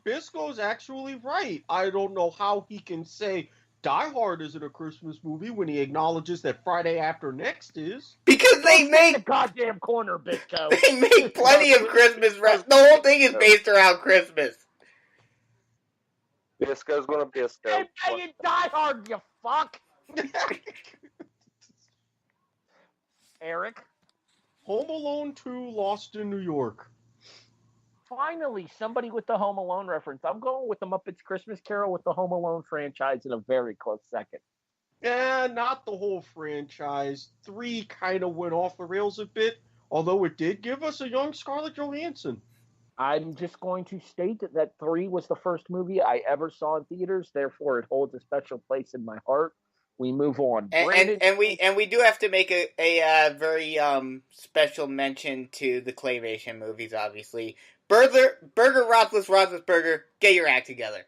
Bisco's actually right. I don't know how he can say Die Hard isn't a Christmas movie when he acknowledges that Friday After Next is. Because they make the goddamn corner, Bisco. They make plenty of Christmas. The whole thing is based around Christmas. Bisco's gonna Bisco. Hey, you Die Hard, you fuck. Erik? Home Alone 2, Lost in New York. Finally, somebody with the Home Alone reference. I'm going with the Muppets Christmas Carol with the Home Alone franchise in a very close second. Yeah, not the whole franchise. 3 kind of went off the rails a bit, although it did give us a young Scarlett Johansson. I'm just going to state that 3 was the first movie I ever saw in theaters, therefore it holds a special place in my heart. We move on. And we do have to make a very special mention to the claymation movies, obviously. Burger Roethlisberger, get your act together.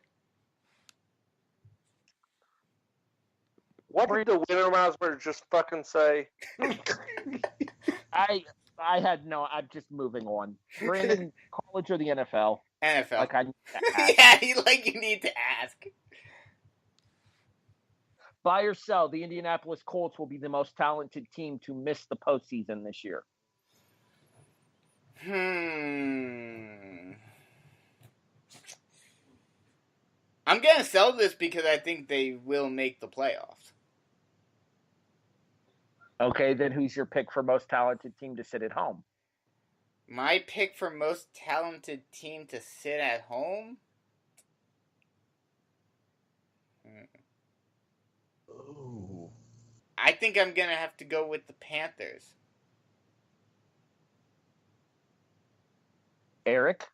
What did the Winter Miser just fucking say? I'm just moving on. Brandon, college or the NFL? NFL. Like I need to ask. Yeah, you need to ask. Buy or sell, the Indianapolis Colts will be the most talented team to miss the postseason this year. I'm going to sell this because I think they will make the playoffs. Okay, then who's your pick for most talented team to sit at home? My pick for most talented team to sit at home? Oh. I think I'm going to have to go with the Panthers. Erik,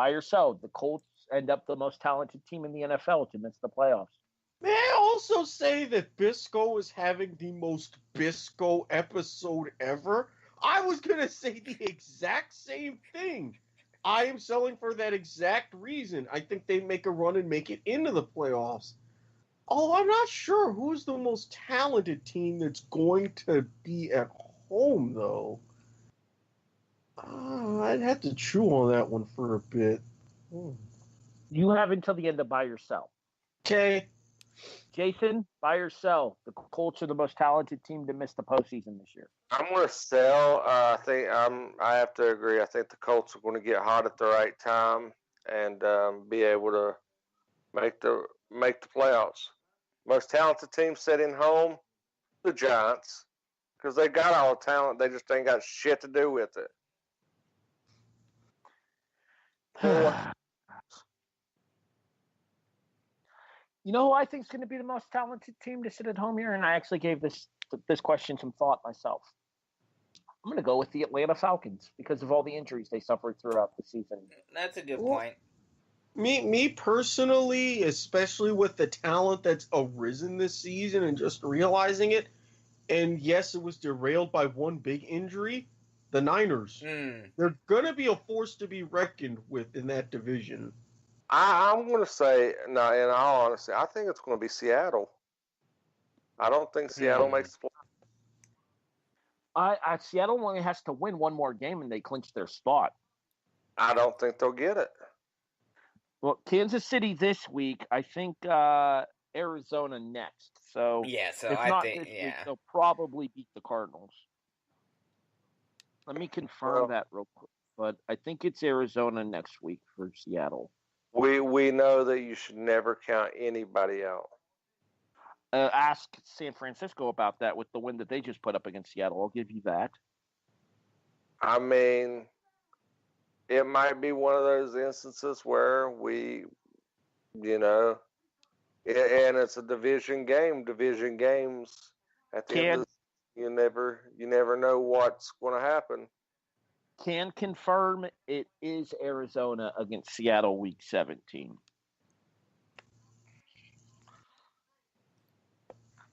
Buy or sell. The Colts end up the most talented team in the NFL to miss the playoffs. May I also say that Bisco is having the most Bisco episode ever? I was going to say the exact same thing. I am selling for that exact reason. I think they make a run and make it into the playoffs. Oh, I'm not sure who's the most talented team that's going to be at home, though. I'd have to chew on that one for a bit. You have until the end to buy or sell. Okay. Jason, buy or sell. The Colts are the most talented team to miss the postseason this year. I'm going to sell. I have to agree. I think the Colts are going to get hot at the right time and be able to make the playoffs. Most talented team sitting home, the Giants, because they got all the talent. They just ain't got shit to do with it. You know who I think is going to be the most talented team to sit at home here? And I actually gave this question some thought myself. I'm going to go with the Atlanta Falcons because of all the injuries they suffered throughout the season. That's a good point. Me personally, especially with the talent that's arisen this season and just realizing it, and yes, it was derailed by one big injury, the Niners. They're going to be a force to be reckoned with in that division. I'm going to say, no, in all honesty, I think it's going to be Seattle. I don't think Seattle makes the playoffs. Seattle only has to win one more game and they clinch their spot. I don't think they'll get it. Well, Kansas City this week, I think Arizona next. So yeah, so I think week, they'll probably beat the Cardinals. Let me confirm that real quick. But I think it's Arizona next week for Seattle. We know that you should never count anybody out. Ask San Francisco about that with the win that they just put up against Seattle. I'll give you that. I mean, it might be one of those instances where we, and it's a division game. Division games at the end of the, you never know what's going to happen. Can confirm it is Arizona against Seattle week 17.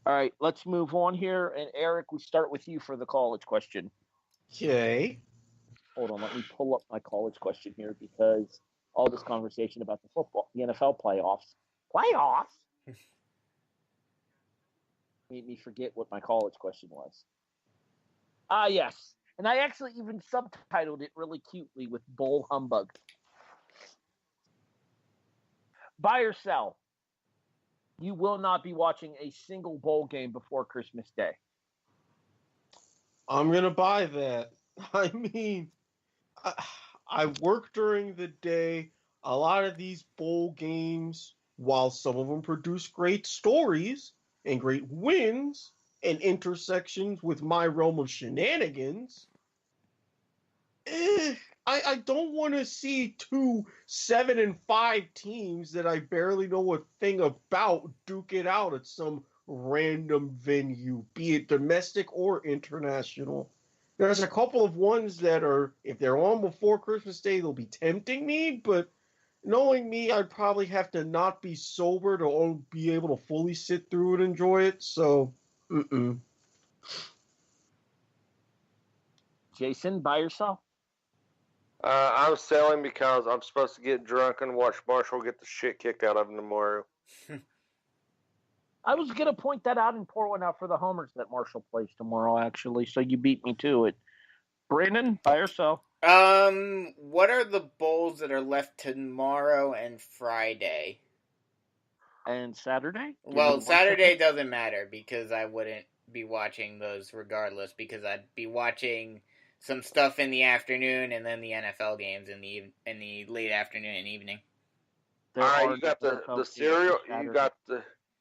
All right, let's move on here. And Erik, we start with you for the college question. Okay. Hold on, let me pull up my college question here because all this conversation about the NFL playoffs made me forget what my college question was. Yes. And I actually even subtitled it really cutely with Bowl Humbug. Buy or sell. You will not be watching a single bowl game before Christmas Day. I'm going to buy that. I mean, I work during the day. A lot of these bowl games, while some of them produce great stories and great wins and intersections with my realm of shenanigans, I don't want to see 2 7-5 teams that I barely know a thing about duke it out at some random venue, be it domestic or international. There's a couple of ones that are, if they're on before Christmas Day, they'll be tempting me, but knowing me, I'd probably have to not be sober to be able to fully sit through and enjoy it, so, Jason, buy or sell? I'm selling because I'm supposed to get drunk and watch Marshall get the shit kicked out of him tomorrow. I was going to point that out and pour one out for the homers that Marshall plays tomorrow, actually, so you beat me to it. Brandon, buy or sell? What are the bowls that are left tomorrow and Friday? And Saturday? Well, Saturday doesn't matter because I wouldn't be watching those regardless because I'd be watching some stuff in the afternoon and then the NFL games in the late afternoon and evening. All right, you got the cereal.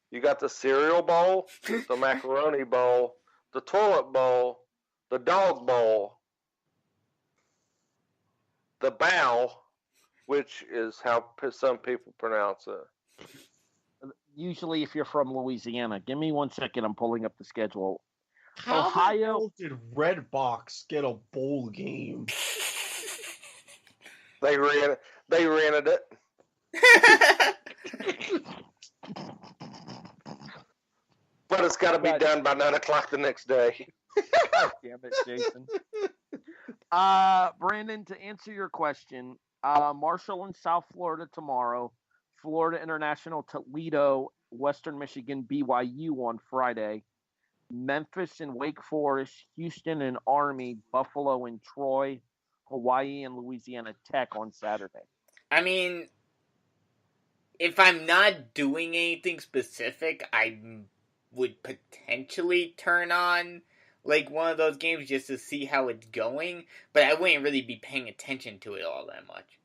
You got the cereal bowl, the macaroni bowl, the toilet bowl, the dog bowl, the bow, which is how some people pronounce it. Usually, if you're from Louisiana, give me 1 second. I'm pulling up the schedule. How Ohio did Redbox get a bowl game? They They rented it. But it's got to be done by 9 o'clock the next day. God damn it, Jason. Brandon, to answer your question, Marshall in South Florida tomorrow, Florida International, Toledo, Western Michigan, BYU on Friday, Memphis and Wake Forest, Houston and Army, Buffalo and Troy, Hawaii and Louisiana Tech on Saturday. I mean, if I'm not doing anything specific, I would potentially turn on like one of those games just to see how it's going, but I wouldn't really be paying attention to it all that much.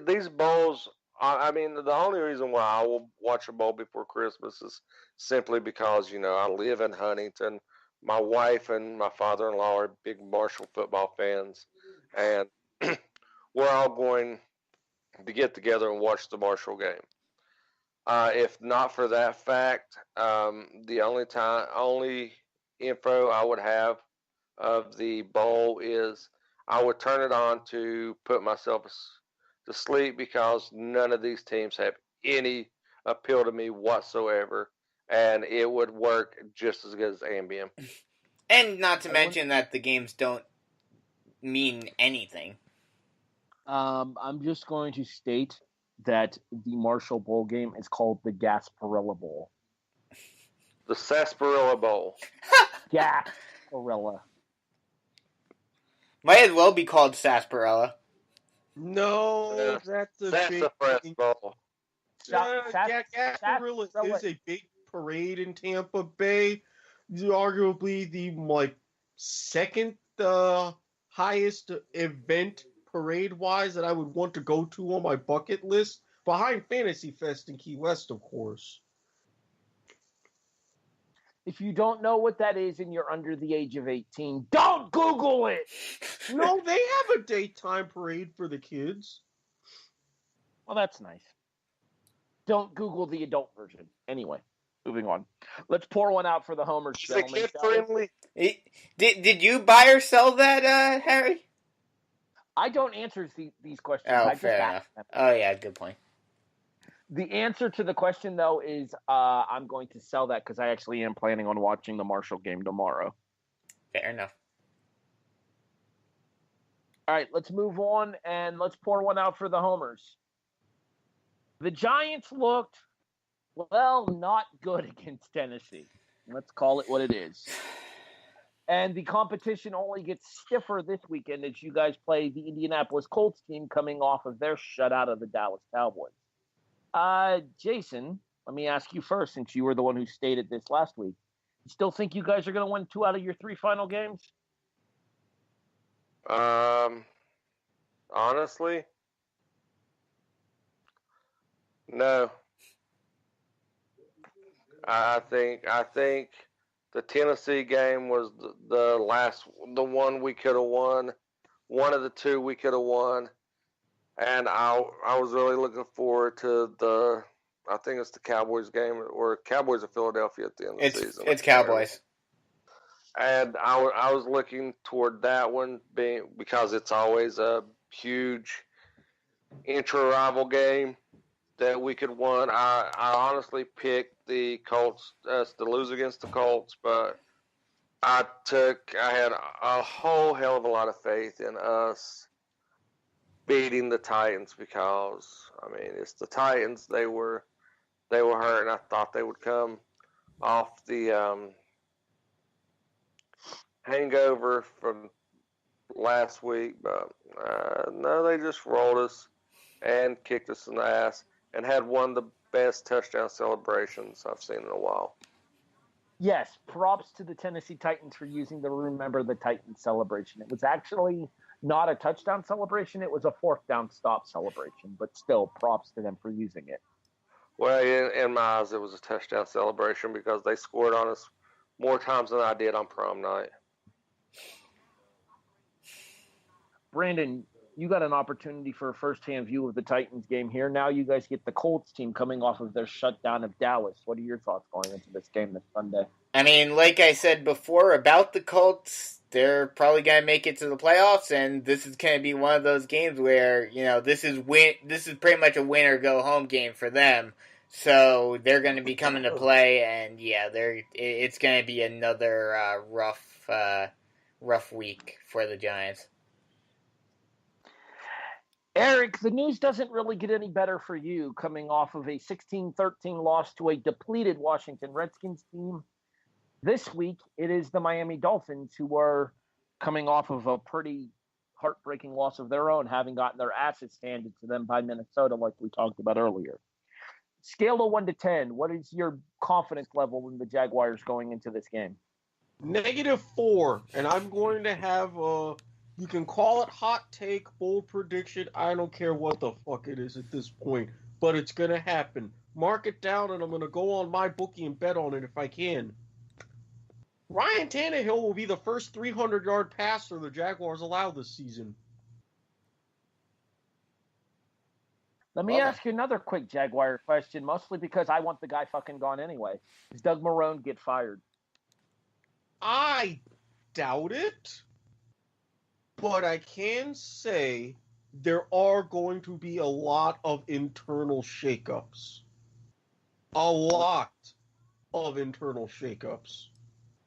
These bowls, I mean, the only reason why I will watch a bowl before Christmas is simply because, you know, I live in Huntington. My wife and my father-in-law are big Marshall football fans, and we're all going to get together and watch the Marshall game. If not for that fact, the only info I would have of the bowl is I would turn it on to put myself to sleep because none of these teams have any appeal to me whatsoever, and it would work just as good as Ambien. And not to mention that the games don't mean anything. I'm just going to state that the Marshall Bowl game is called the Gasparilla Bowl. The Sarsaparilla Bowl. Gasparilla. Might as well be called Sarsaparilla. No, that's a Sassafras big Bowl. Gasparilla is a big parade in Tampa Bay. Arguably the second highest event parade-wise that I would want to go to on my bucket list, behind Fantasy Fest in Key West, of course. If you don't know what that is and you're under the age of 18, don't Google it! No, they have a daytime parade for the kids. Well, that's nice. Don't Google the adult version. Anyway, moving on. Let's pour one out for the homers, Is it gentlemen. kid-friendly? Did you buy or sell that, Harry? I don't answer these questions. Oh, I just fair ask enough. them. Oh, yeah, good point. The answer to the question, though, is I'm going to sell that because I actually am planning on watching the Marshall game tomorrow. Fair enough. All right, let's move on, and let's pour one out for the homers. The Giants looked, well, not good against Tennessee. Let's call it what it is. And the competition only gets stiffer this weekend as you guys play the Indianapolis Colts team coming off of their shutout of the Dallas Cowboys. Jason, let me ask you first, since you were the one who stated this last week. You still think you guys are going to win 2 out of your 3 final games? Honestly, no. I think the Tennessee game was the one we could have won. One of the 2 we could have won. And I was really looking forward to I think it's the Cowboys game, or Cowboys of Philadelphia at the end of the season. It's Cowboys. And I was looking toward that one because it's always a huge intra-rival game that we could win. I honestly picked the Colts to lose against the Colts, but I had a whole hell of a lot of faith in us beating the Titans because, I mean, it's the Titans. They were hurt, and I thought they would come off the hangover from last week, but no, they just rolled us and kicked us in the ass and had one of the best touchdown celebrations I've seen in a while. Yes, props to the Tennessee Titans for using the Remember the Titans celebration. It was actually not a touchdown celebration. It was a 4th down stop celebration, but still props to them for using it. Well, in my eyes, it was a touchdown celebration because they scored on us more times than I did on prom night. Brandon, you got an opportunity for a first-hand view of the Titans game here. Now you guys get the Colts team coming off of their shutdown of Dallas. What are your thoughts going into this game this Sunday? I mean, like I said before about the Colts, they're probably going to make it to the playoffs, and this is going to be one of those games where, this is pretty much a win or go home game for them. So they're going to be coming to play, and it's going to be another rough week for the Giants. Erik, the news doesn't really get any better for you coming off of a 16-13 loss to a depleted Washington Redskins team. This week, it is the Miami Dolphins who are coming off of a pretty heartbreaking loss of their own, having gotten their asses handed to them by Minnesota, like we talked about earlier. Scale of 1 to 10, what is your confidence level in the Jaguars going into this game? -4, and I'm going to have you can call it hot take, bold prediction. I don't care what the fuck it is at this point, but it's going to happen. Mark it down, and I'm going to go on my bookie and bet on it if I can. Ryan Tannehill will be the first 300-yard passer the Jaguars allow this season. Let me ask you another quick Jaguar question, mostly because I want the guy fucking gone anyway. Does Doug Marrone get fired? I doubt it, but I can say there are going to be a lot of internal shakeups. A lot of internal shakeups.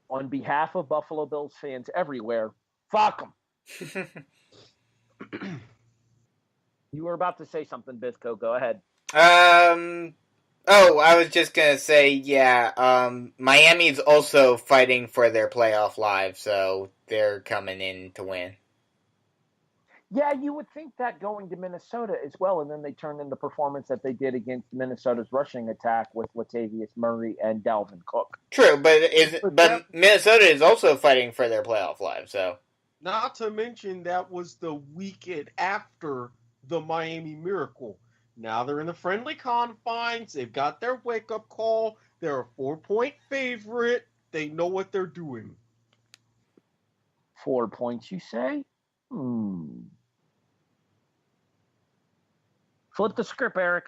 On behalf of Buffalo Bills fans everywhere, fuck them. You were about to say something, Bisco. Go ahead. I was just going to say, Miami's also fighting for their playoff live, so they're coming in to win. Yeah, you would think that going to Minnesota as well, and then they turned in the performance that they did against Minnesota's rushing attack with Latavius Murray and Dalvin Cook. True, but Minnesota is also fighting for their playoff live, so. Not to mention that was the weekend after the Miami Miracle. Now they're in the friendly confines. They've got their wake-up call. They're a 4-point favorite. They know what they're doing. 4 points, you say? Flip the script, Erik.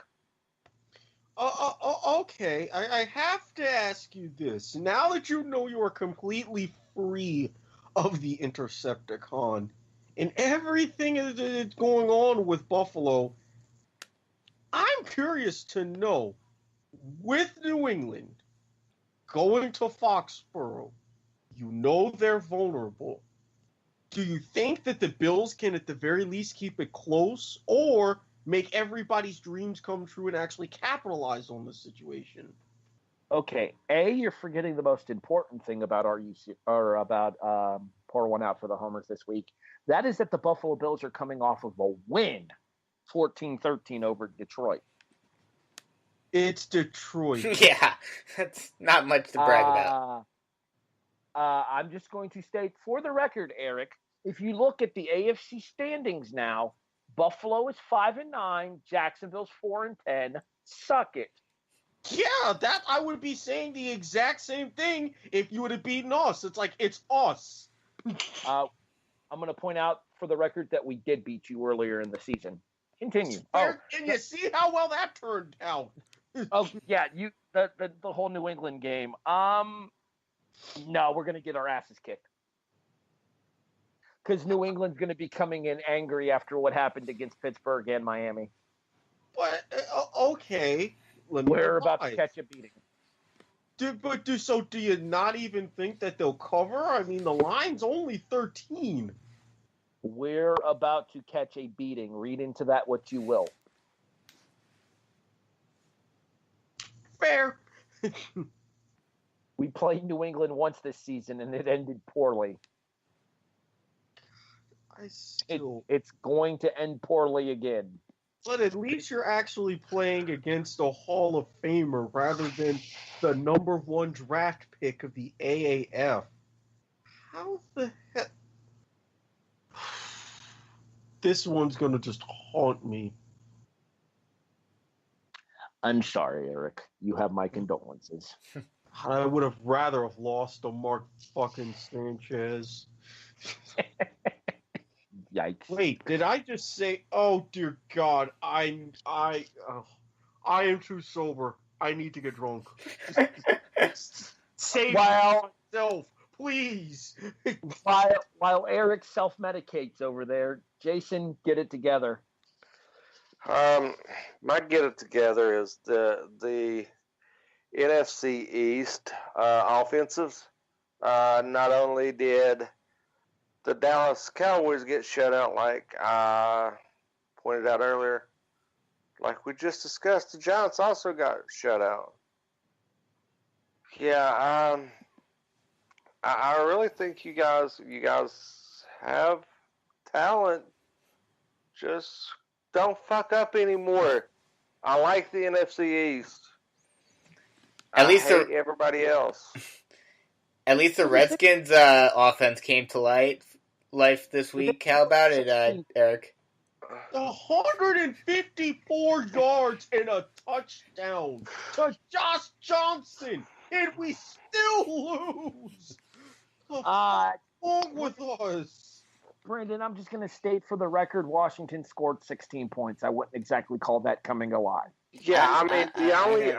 Okay. I have to ask you this. Now that you know you are completely free of the Intercepticon and everything that's going on with Buffalo, I'm curious to know, with New England going to Foxborough, you know they're vulnerable. Do you think that the Bills can at the very least keep it close or make everybody's dreams come true and actually capitalize on the situation? Okay, you're forgetting the most important thing about pour one out for the homers this week. That is that the Buffalo Bills are coming off of a win, 14-13 over Detroit. It's Detroit. Yeah, that's not much to brag about. I'm just going to state for the record, Erik, if you look at the AFC standings now, Buffalo is 5-9, Jacksonville's 4-10. Suck it. Yeah, that I would be saying the exact same thing if you would have beaten us. It's like, it's us. I'm going to point out for the record that we did beat you earlier in the season. Continue. And you see how well that turned out. Yeah, the whole New England game. No, we're going to get our asses kicked. Because New England's going to be coming in angry after what happened against Pittsburgh and Miami. But, okay. We're about to catch a beating. So do you not even think that they'll cover? I mean, the line's only 13. We're about to catch a beating. Read into that what you will. Fair. We played New England once this season, and it ended poorly. It's going to end poorly again. But at least you're actually playing against a Hall of Famer rather than the number 1 draft pick of the AAF. How the heck? This one's going to just haunt me. I'm sorry, Erik. You have my condolences. I would have rather have lost to Mark fucking Sanchez. Yikes. Wait, did I just say? Oh dear God, I am too sober. I need to get drunk. Save myself, please. While Erik self-medicates over there, Jason, get it together. My get it together is the NFC East offensives. Not only did the Dallas Cowboys get shut out, like I pointed out earlier, like we just discussed, the Giants also got shut out. Yeah, I really think you guys have talent. Just don't fuck up anymore. I like the NFC East. At least hate everybody else. At least the Redskins' offense came to life this week. How about it, Erik? 154 yards and a touchdown to Josh Johnson, and we still lose. What's wrong with us? Brandon, I'm just going to state for the record, Washington scored 16 points. I wouldn't exactly call that coming alive. Yeah, I mean, the only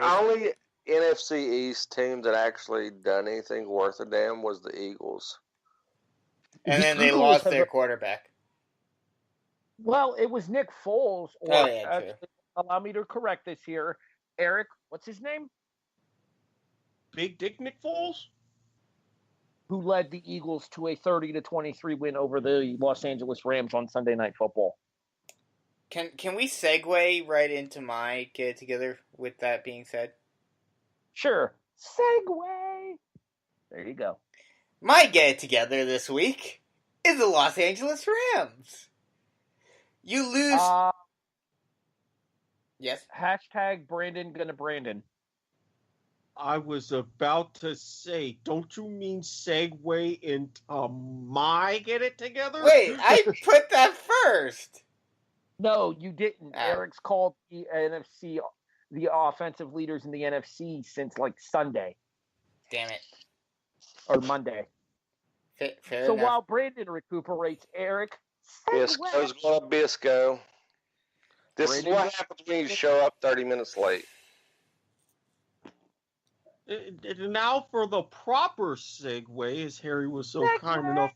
NFC East team that actually done anything worth a damn was the Eagles. And then they lost their quarterback. Well, it was Nick Foles. True. Allow me to correct this here. Erik, what's his name? Big Dick Nick Foles? Who led the Eagles to a 30-23 win over the Los Angeles Rams on Sunday Night Football. Can we segue right into my get it together with that being said? Sure. Segue. There you go. My get it together this week is the Los Angeles Rams. You lose. Yes. Hashtag Brandon gonna Brandon. I was about to say, don't you mean segue into my get it together? Wait, I put that first. No, you didn't. Erik's called the NFC, the offensive leaders in the NFC since like Sunday. Damn it. Or Monday. Fair so enough. While Brandon recuperates, Erik, Bisco's going to Bisco. This is what happens when you show up 30 minutes late. Now for the proper segue, as Harry was so kind enough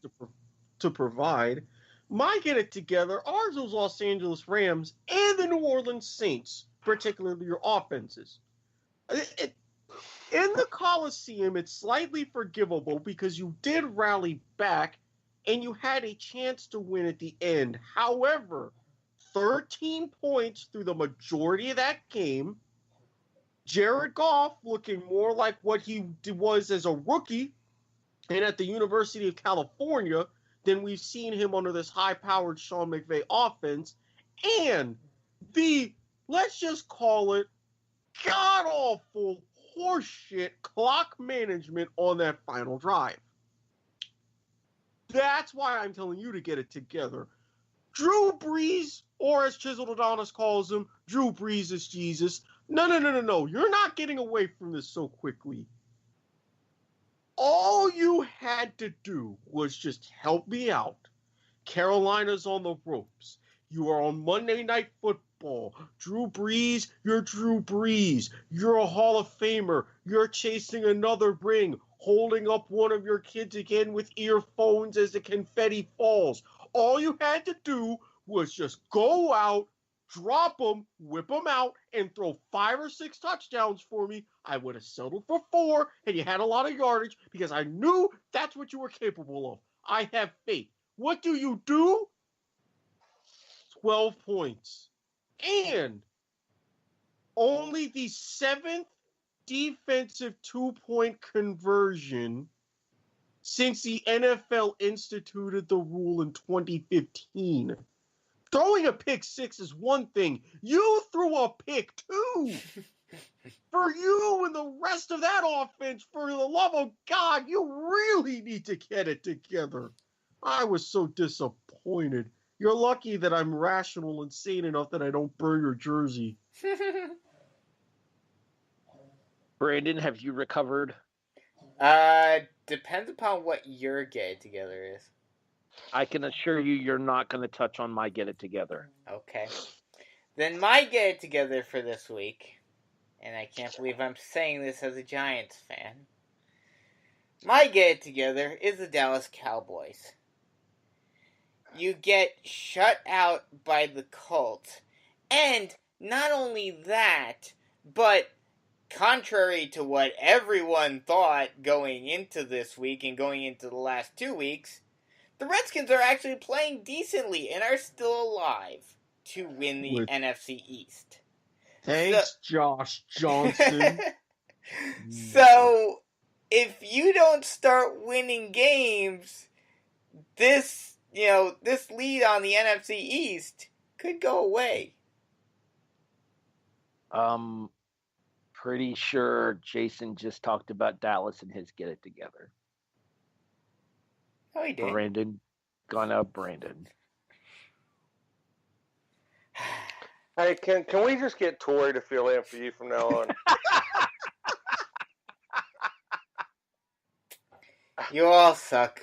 to provide, my get it together are those Los Angeles Rams and the New Orleans Saints, particularly your offenses. In the Coliseum, it's slightly forgivable because you did rally back and you had a chance to win at the end. However, 13 points through the majority of that game. Jared Goff looking more like what he was as a rookie and at the University of California than we've seen him under this high-powered Sean McVay offense. And the, let's just call it, god-awful horseshit clock management on that final drive. That's why I'm telling you to get it together. Drew Brees, or as Chiseled Adonis calls him, Drew Brees is Jesus. No. You're not getting away from this so quickly. All you had to do was just help me out. Carolina's on the ropes. You are on Monday Night Football. Drew Brees, you're Drew Brees. You're a Hall of Famer. You're chasing another ring, holding up one of your kids again with earphones as the confetti falls. All you had to do was just go out, drop them, whip them out, and throw 5 or 6 touchdowns for me. I would have settled for 4, and you had a lot of yardage because I knew that's what you were capable of. I have faith. What do? 12 points. And only the 7th defensive 2-point conversion since the NFL instituted the rule in 2015. Throwing a pick 6 is one thing. You threw a pick 2. For you and the rest of that offense, for the love of God, you really need to get it together. I was so disappointed. You're lucky that I'm rational and sane enough that I don't burn your jersey. Brandon, have you recovered? Depends upon what your get together is. I can assure you, you're not going to touch on my get it together. Okay. Then my get it together for this week, and I can't believe I'm saying this as a Giants fan. My get it together is the Dallas Cowboys. You get shut out by the Colts. And not only that, but contrary to what everyone thought going into this week and going into the last 2 weeks, the Redskins are actually playing decently and are still alive to win the NFC East. Thanks, Josh Johnson. So, if you don't start winning games, this lead on the NFC East could go away. Pretty sure Jason just talked about Dallas and his get it together. Oh, he did. Brandon. Hey, can we just get Tori to fill in for you from now on? You all suck.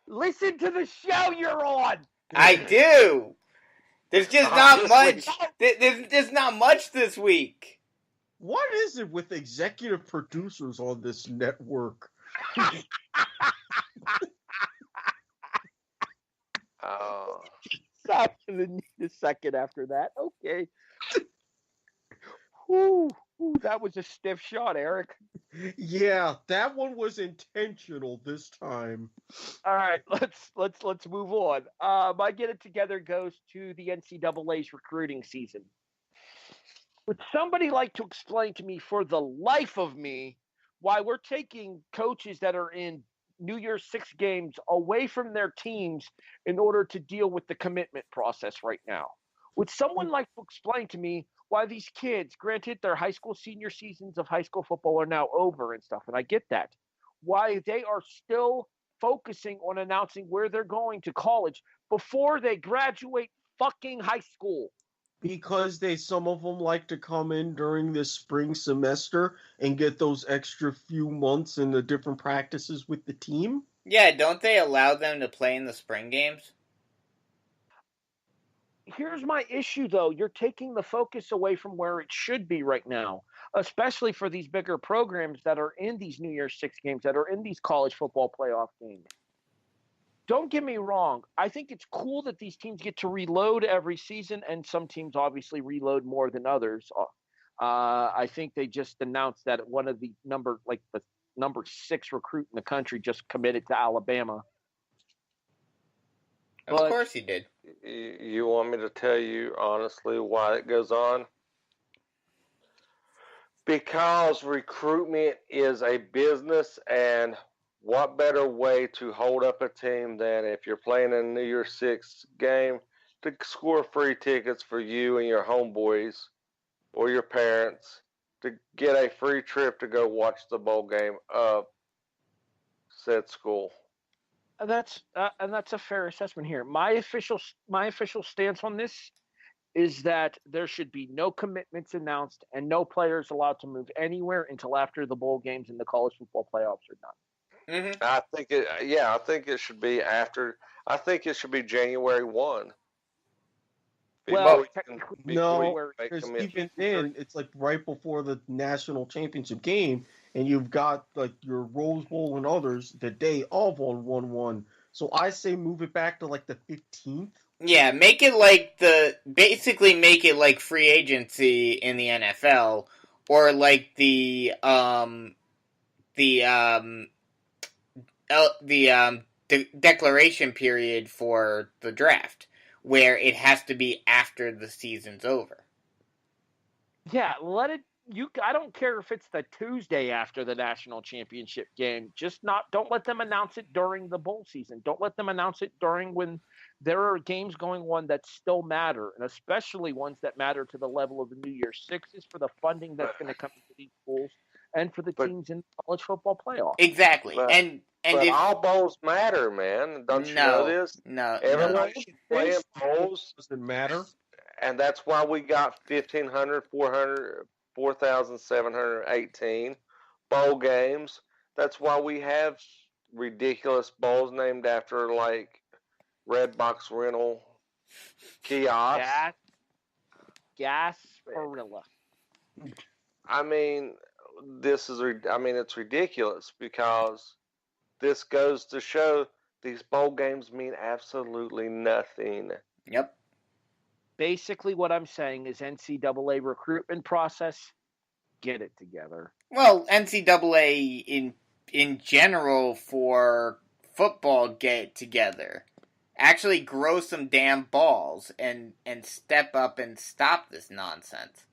Listen to the show you're on. I do. There's just not much. There's not much this week. What is it with executive producers on this network? Oh. I'm gonna need a second after that. Okay. Whew, that was a stiff shot, Erik. Yeah, that one was intentional this time. All right, let's move on. My get it together goes to the NCAA's recruiting season. Would somebody like to explain to me, for the life of me, why we're taking coaches that are in New Year's Six games away from their teams in order to deal with the commitment process right now? Would someone like to explain to me why these kids, granted their high school senior seasons of high school football are now over and stuff, and I get that, why they are still focusing on announcing where they're going to college before they graduate fucking high school? Because some of them like to come in during this spring semester and get those extra few months in the different practices with the team. Yeah, don't they allow them to play in the spring games? Here's my issue, though. You're taking the focus away from where it should be right now, especially for these bigger programs that are in these New Year's Six games, that are in these college football playoff games. Don't get me wrong. I think it's cool that these teams get to reload every season, and some teams obviously reload more than others. I think they just announced that one of the number 6 recruit in the country just committed to Alabama. Of course he did. You want me to tell you honestly why it goes on? Because recruitment is a business, and what better way to hold up a team than, if you're playing in a New Year's Six game, to score free tickets for you and your homeboys or your parents to get a free trip to go watch the bowl game of said school. And that's a fair assessment here. My official stance on this is that there should be no commitments announced and no players allowed to move anywhere until after the bowl games and the college football playoffs are done. Mm-hmm. I think it should be after. I think it should be January 1. Well, no, because even then, it's like right before the national championship game, and you've got like your Rose Bowl and others the day of on 1/1. So I say move it back to like the 15th. Yeah, make it like free agency in the NFL, or like the declaration period for the draft, where it has to be after the season's over. Yeah, I don't care if it's the Tuesday after the national championship game. Don't let them announce it during the bowl season. Don't let them announce it during when there are games going on that still matter, and especially ones that matter to the level of the New Year's Sixes for the funding that's going to come to these schools and for the teams in the college football playoff. Exactly. But all bowls matter, man. Don't you know this? No. Everybody's playing bowls. Does it matter? And that's why we got 4,718 bowl games. That's why we have ridiculous bowls named after like Red Box rental kiosks. Gasparilla. I mean, it's ridiculous because this goes to show these bowl games mean absolutely nothing. Yep. Basically, what I'm saying is NCAA recruitment process, get it together. Well, NCAA in general for football, get it together. Actually grow some damn balls and step up and stop this nonsense.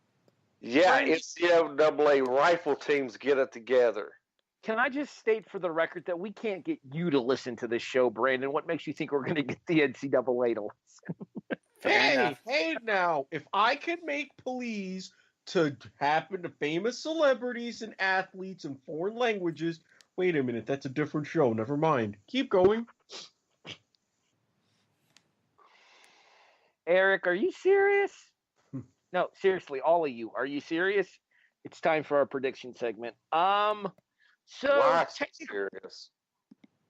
Yeah, NCAA rifle teams get it together. Can I just state for the record that we can't get you to listen to this show, Brandon? What makes you think we're going to get the NCAA to listen? Hey, now, if I could make pleas to happen to famous celebrities and athletes in foreign languages, wait a minute, that's a different show. Never mind. Keep going. Erik, are you serious? No, seriously, all of you. Are you serious? It's time for our prediction segment.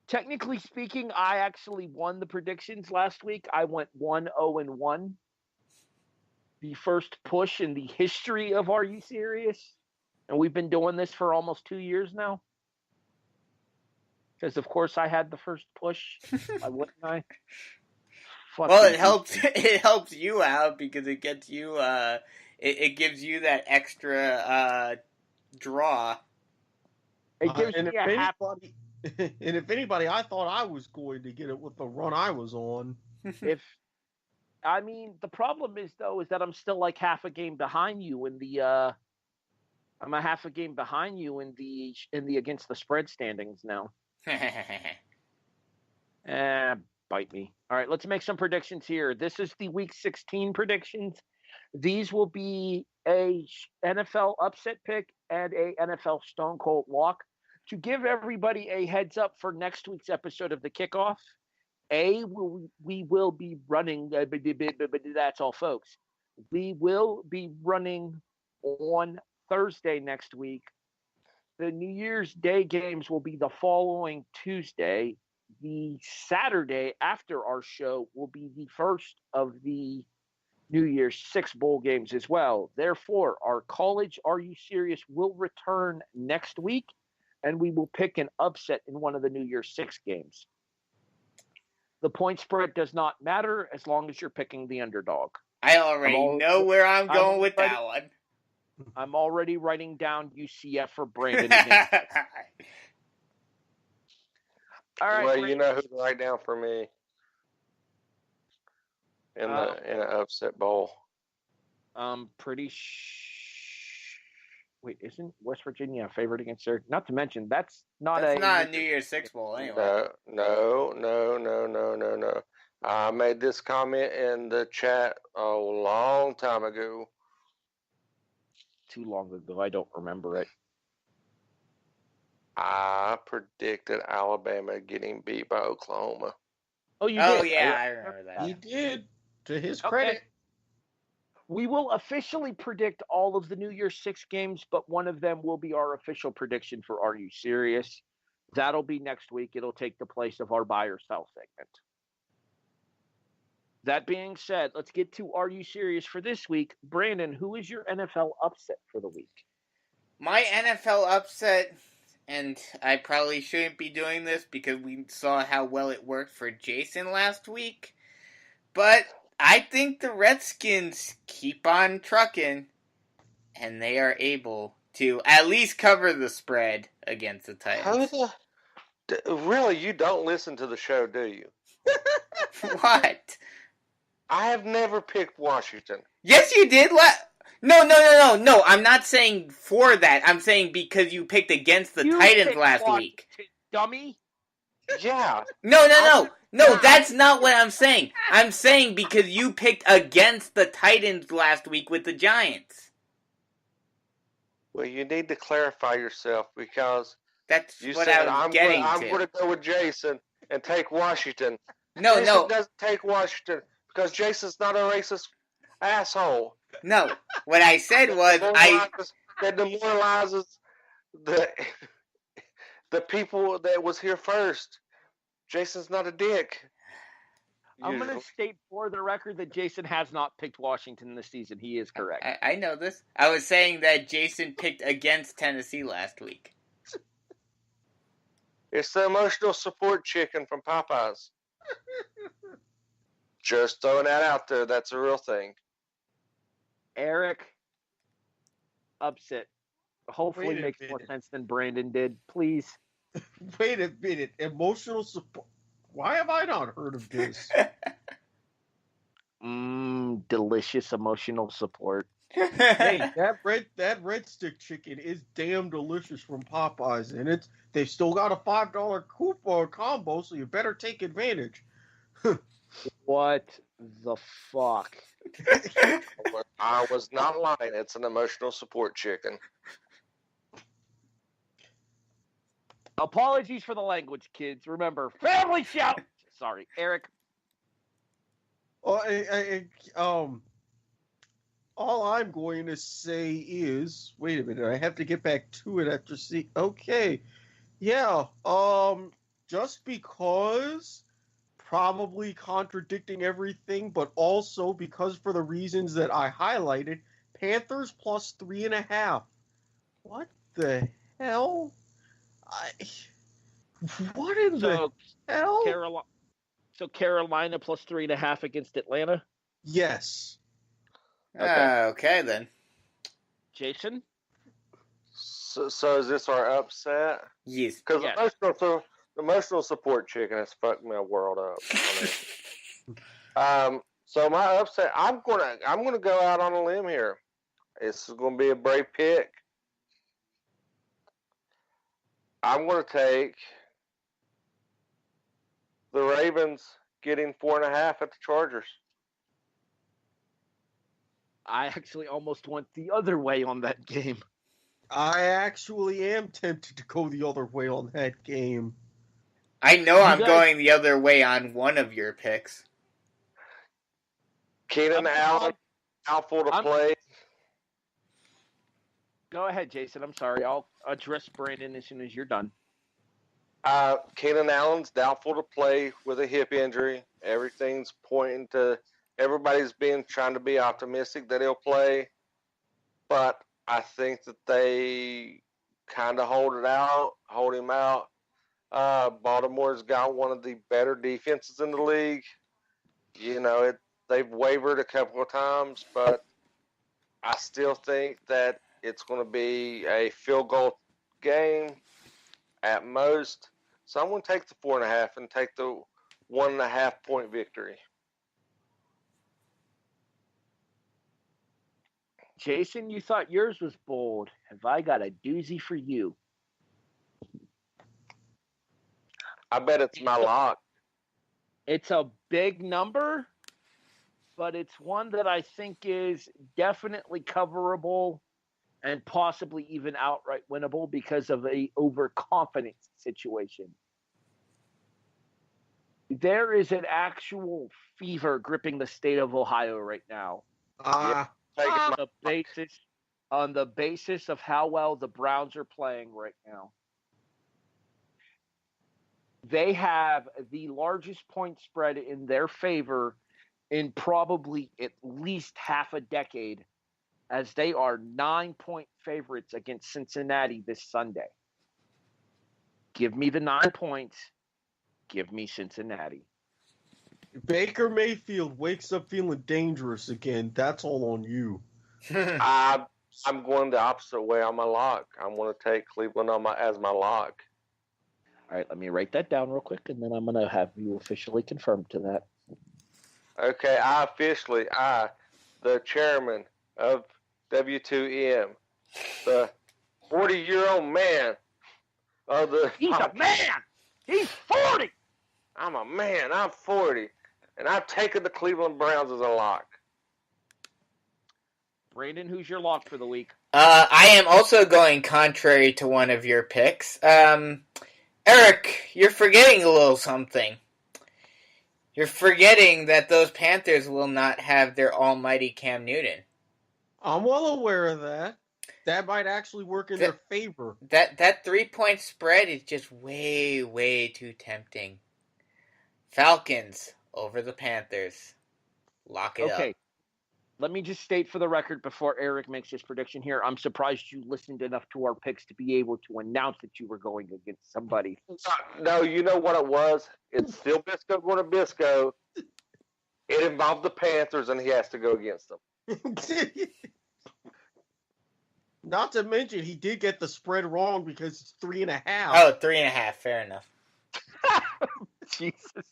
Technically speaking, I actually won the predictions last week. I went 1-0-1. The first push in the history of Are You Serious? And we've been doing this for almost 2 years now. Because, of course, I had the first push. Why wouldn't I? Well, it helps you out because it gets you it gives you that extra draw. It gives me and if anybody, I thought I was going to get it with the run I was on. The problem is though is that I'm still like half a game behind you in the I'm a half a game behind you in the against the spread standings now. Bite me. All right, let's make some predictions here. This is the Week 16 predictions. These will be a NFL upset pick and a NFL Stone Cold lock. To give everybody a heads up for next week's episode of the Kickoff, we will be running, that's all, folks. We will be running on Thursday next week. The New Year's Day games will be the following Tuesday. The Saturday after our show will be the first of the New Year's 6 bowl games as well. Therefore, our college Are You Serious will return next week, and we will pick an upset in one of the New Year's 6 games. The point spread does not matter as long as you're picking the underdog. I already know where I'm going with that one. I'm already writing down UCF for Brandon. All right. Well, you know who to write down for me in an upset bowl. Wait, isn't West Virginia a favorite against their? Not to mention that's not a New Year's 6 bowl anyway. No. I made this comment in the chat a long time ago. Too long ago, I don't remember it. I predicted Alabama getting beat by Oklahoma. Oh, you did? Oh, yeah, I remember that. He did, to his credit. We will officially predict all of the New Year's 6 games, but one of them will be our official prediction for Are You Serious? That'll be next week. It'll take the place of our buy or sell segment. That being said, let's get to Are You Serious for this week. Brandon, who is your NFL upset for the week? My NFL upset, and I probably shouldn't be doing this because we saw how well it worked for Jason last week, but I think the Redskins keep on trucking, and they are able to at least cover the spread against the Titans. Really, you don't listen to the show, do you? What? I have never picked Washington. Yes, you did. No. I'm not saying for that. I'm saying because you picked against the Titans last week. Dummy. Yeah. No, that's not what I'm saying. I'm saying because you picked against the Titans last week with the Giants. Well, you need to clarify yourself because that's you what said I'm getting to. I'm going to go with Jason and take Washington. No. Jason doesn't take Washington because Jason's not a racist asshole. No, what I said was that demoralizes the people that was here first. Jason's not a dick. I'm going to state for the record that Jason has not picked Washington this season. He is correct. I know this. I was saying that Jason picked against Tennessee last week. It's the emotional support chicken from Popeyes. Just throwing that out there. That's a real thing. Erik, upset. Hopefully makes more sense than Brandon did. Please. Wait a minute. Emotional support. Why have I not heard of this? Delicious emotional support. Hey, that red stick chicken is damn delicious from Popeyes, and they've still got a $5 coupon combo, so you better take advantage. What the fuck? I was not lying. It's an emotional support chicken. Apologies for the language, kids. Remember, family shout. Sorry, Erik. All I'm going to say is, wait a minute, I have to get back to it after see. Okay, yeah. Just because, probably contradicting everything, but also because for the reasons that I highlighted, Panthers plus 3.5. What the hell? What in the hell? Carolina plus 3.5 against Atlanta? Yes. Okay then. Jason? So is this our upset? Yes. Because emotional support chicken has fucked my world up. So my upset, I'm gonna go out on a limb here. This is gonna be a brave pick. I'm going to take the Ravens getting 4.5 at the Chargers. I actually almost went the other way on that game. I actually am tempted to go the other way on that game. I know I'm going the other way on one of your picks. Keenan Allen out for the play. Go ahead, Jason. I'm sorry. I'll address Brandon as soon as you're done. Keenan Allen's doubtful to play with a hip injury. Everything's pointing to everybody's trying to be optimistic that he'll play, but I think that they kind of hold him out. Baltimore's got one of the better defenses in the league. You know, they've wavered a couple of times, but I still think that it's going to be a field goal game at most. So I'm going to take the 4.5 and take the 1.5 point victory. Jason, you thought yours was bold. Have I got a doozy for you? I bet it's my lock. It's a big number, but it's one that I think is definitely coverable and possibly even outright winnable because of a overconfidence situation. There is an actual fever gripping the state of Ohio right now. On the basis of how well the Browns are playing right now. They have the largest point spread in their favor in probably at least half a decade, as they are 9-point favorites against Cincinnati this Sunday. Give me the 9 points. Give me Cincinnati. Baker Mayfield wakes up feeling dangerous again. That's all on you. I'm going the opposite way on my lock. I'm going to take Cleveland as my lock. All right, let me write that down real quick, and then I'm going to have you officially confirmed to that. Okay, the chairman of W2M, the 40-year-old man of the... He's a man! He's 40! I'm a man. I'm 40. And I've taken the Cleveland Browns as a lock. Brandon, who's your lock for the week? I am also going contrary to one of your picks. Erik, you're forgetting a little something. You're forgetting that those Panthers will not have their almighty Cam Newton. I'm well aware of that. That might actually work in their favor. That 3-point spread is just way, way too tempting. Falcons over the Panthers. Lock it up. Let me just state for the record before Erik makes his prediction here. I'm surprised you listened enough to our picks to be able to announce that you were going against somebody. No, you know what it was? It's still Bisco going to Bisco. It involved the Panthers, and he has to go against them. Not to mention, he did get the spread wrong because it's 3.5. Oh, 3.5. Fair enough. Jesus.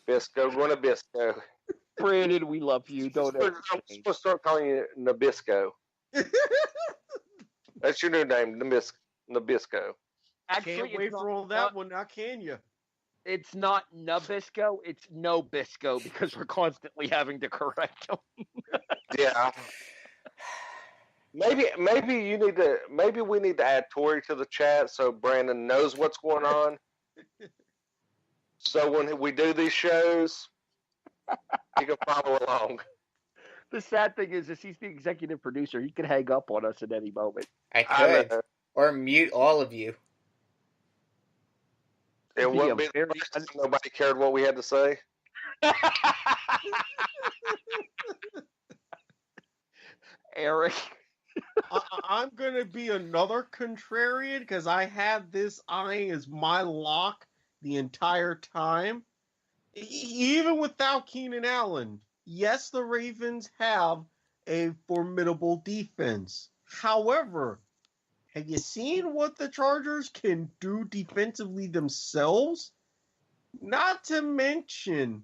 Bisco going to Bisco. Brandon, we love you. I'm supposed to start calling you Nabisco. That's your new name, Nabisco. Actually, Can't wait for all that one now, can you? It's not Nabisco, it's No Bisco because we're constantly having to correct him. Yeah. Maybe we need to add Tori to the chat so Brandon knows what's going on. So when we do these shows, he can follow along. The sad thing is he's the executive producer. He could hang up on us at any moment. I could. Or mute all of you. It wouldn't be the first time nobody cared what we had to say. Erik. I'm going to be another contrarian because I had this eyeing as my lock the entire time. Even without Keenan Allen, yes, the Ravens have a formidable defense. However, have you seen what the Chargers can do defensively themselves? Not to mention,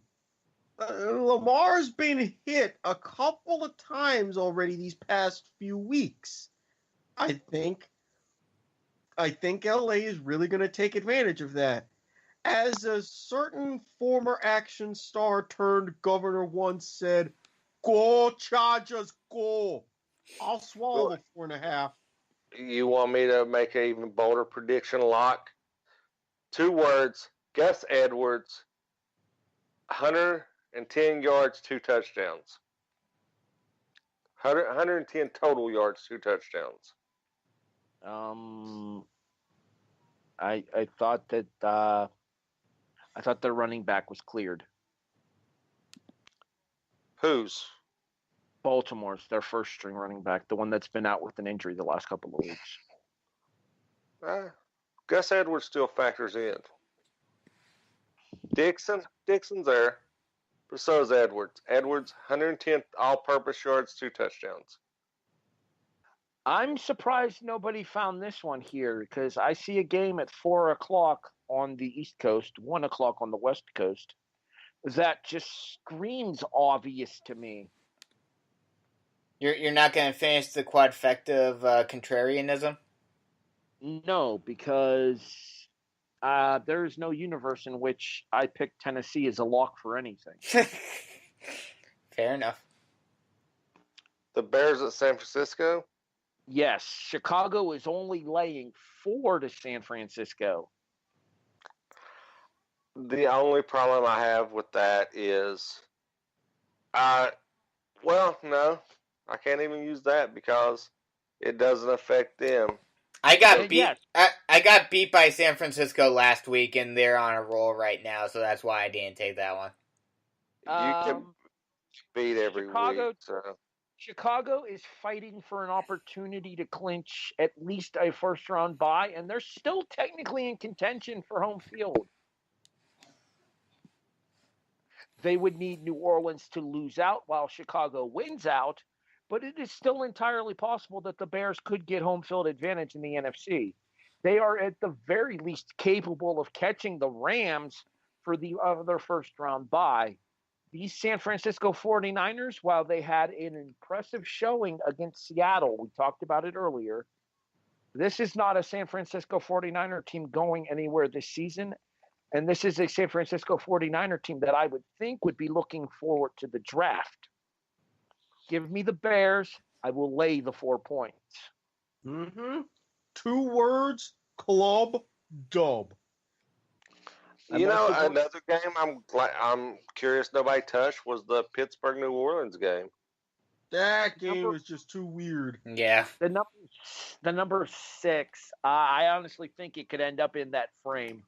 Lamar's been hit a couple of times already these past few weeks. I think LA is really going to take advantage of that. As a certain former action star turned governor once said, "Go Chargers, go!" I'll swallow the 4.5. You want me to make an even bolder prediction lock? 2 words. Gus Edwards, 110 yards, 2 touchdowns. 110 total yards, 2 touchdowns. I thought that I thought their running back was cleared. Whose? Baltimore's, their first string running back, the one that's been out with an injury the last couple of weeks. Gus Edwards still factors in. Dixon's there, but so is Edwards. Edwards, 110 all-purpose yards, 2 touchdowns. I'm surprised nobody found this one here because I see a game at 4 o'clock on the East Coast, 1 o'clock on the West Coast. That just screams obvious to me. You're not going to finish the quadfecta of contrarianism? No, because there is no universe in which I pick Tennessee as a lock for anything. Fair enough. The Bears at San Francisco? Yes, Chicago is only laying 4 to San Francisco. The only problem I have with that is, no, I can't even use that because it doesn't affect them. I got beat. Yes. I got beat by San Francisco last week, and they're on a roll right now, so that's why I didn't take that one. You can beat every week. So. Chicago is fighting for an opportunity to clinch at least a first-round bye, and they're still technically in contention for home field. They would need New Orleans to lose out while Chicago wins out, but it is still entirely possible that the Bears could get home field advantage in the NFC. They are at the very least capable of catching the Rams for the other first-round bye. These San Francisco 49ers, while they had an impressive showing against Seattle, we talked about it earlier, this is not a San Francisco 49er team going anywhere this season. And this is a San Francisco 49er team that I would think would be looking forward to the draft. Give me the Bears. I will lay the 4 points. 2 words, club dub. You know, another game I'm curious nobody touched was the Pittsburgh New Orleans game. That game is just too weird. Yeah. The number 6, I honestly think it could end up in that frame.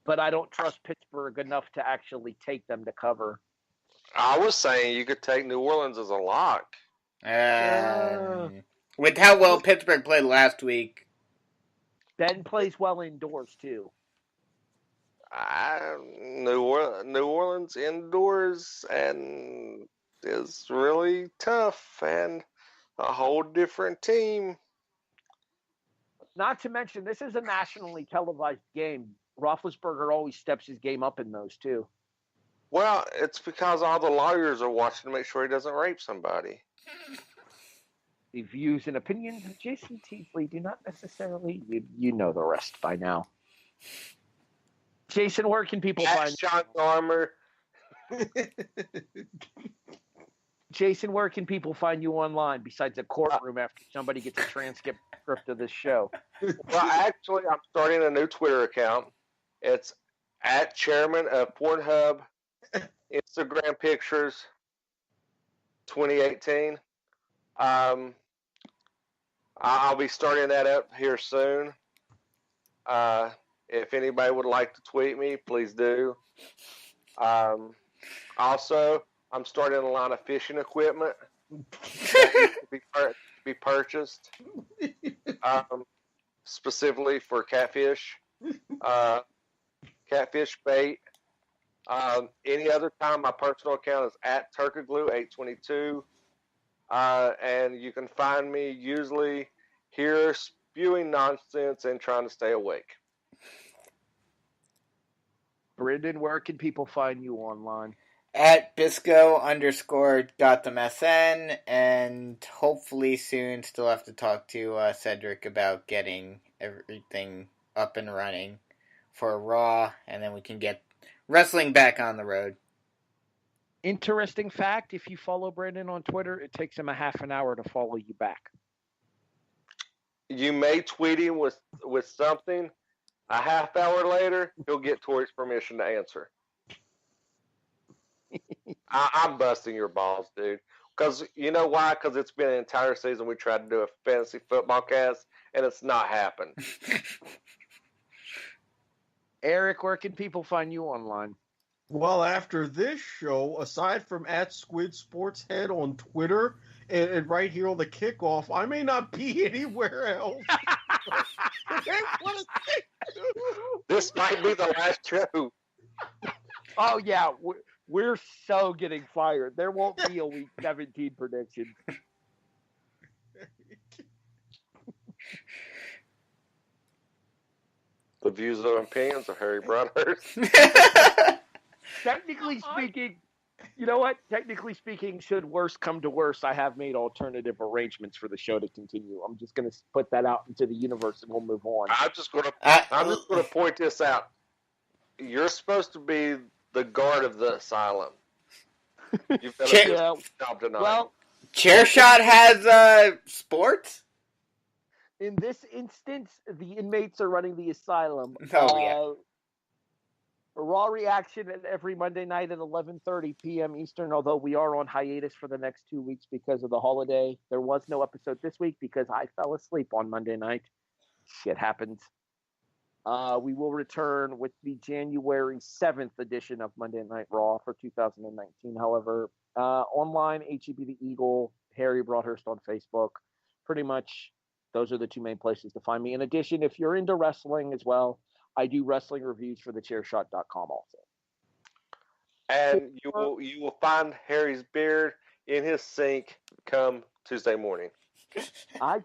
But I don't trust Pittsburgh enough to actually take them to cover. I was saying you could take New Orleans as a lock. With how well Pittsburgh played last week. Ben plays well indoors, too. New Orleans indoors and is really tough and a whole different team. Not to mention, this is a nationally televised game. Roethlisberger always steps his game up in those, too. Well, it's because all the lawyers are watching to make sure he doesn't rape somebody. The views and opinions of Jason Teasley do not necessarily... You know the rest by now. Jason, where can people find... John Armour. Jason, where can people find you online besides a courtroom after somebody gets a transcript of this show? Well, actually, I'm starting a new Twitter account. It's at Chairman of Pornhub Instagram Pictures 2018. I'll be starting that up here soon. If anybody would like to tweet me, please do. Also, I'm starting a line of fishing equipment that needs to be purchased, specifically for catfish, catfish bait. Any other time, my personal account is at Turkaglue822, and you can find me usually here spewing nonsense and trying to stay awake. Brendan, where can people find you online? At Bisco_GotthemSN, and hopefully soon still have to talk to Cedric about getting everything up and running for Raw, and then we can get wrestling back on the road. Interesting fact, if you follow Brandon on Twitter, it takes him a half an hour to follow you back. You may tweet him with something. A half hour later, he'll get Tori's permission to answer. I'm busting your balls, dude. Because you know why? Because it's been an entire season we tried to do a fantasy football cast, and it's not happened. Erik, where can people find you online? Well, after this show, aside from at Squid Sports Head on Twitter and right here on the Kickoff, I may not be anywhere else. This might be the last show. Oh, yeah. We're so getting fired. There won't be a Week 17 prediction. The views and opinions of Harry Broadhurst. Technically speaking, you know what? Technically speaking, should worse come to worse, I have made alternative arrangements for the show to continue. I'm just going to put that out into the universe and we'll move on. I'm just going to point this out. You're supposed to be the guard of the asylum. You've done a good job tonight. Well, Chairshot has sports? In this instance, the inmates are running the asylum. Oh, Raw reaction every Monday night at 11:30 p.m. Eastern, although we are on hiatus for the next 2 weeks because of the holiday. There was no episode this week because I fell asleep on Monday night. Shit happens. We will return with the January 7th edition of Monday Night Raw for 2019. However, online, HEB the Eagle, Harry Broadhurst on Facebook. Pretty much those are the two main places to find me. In addition, if you're into wrestling as well, I do wrestling reviews for thechairshot.com also. And you will find Harry's beard in his sink come Tuesday morning. I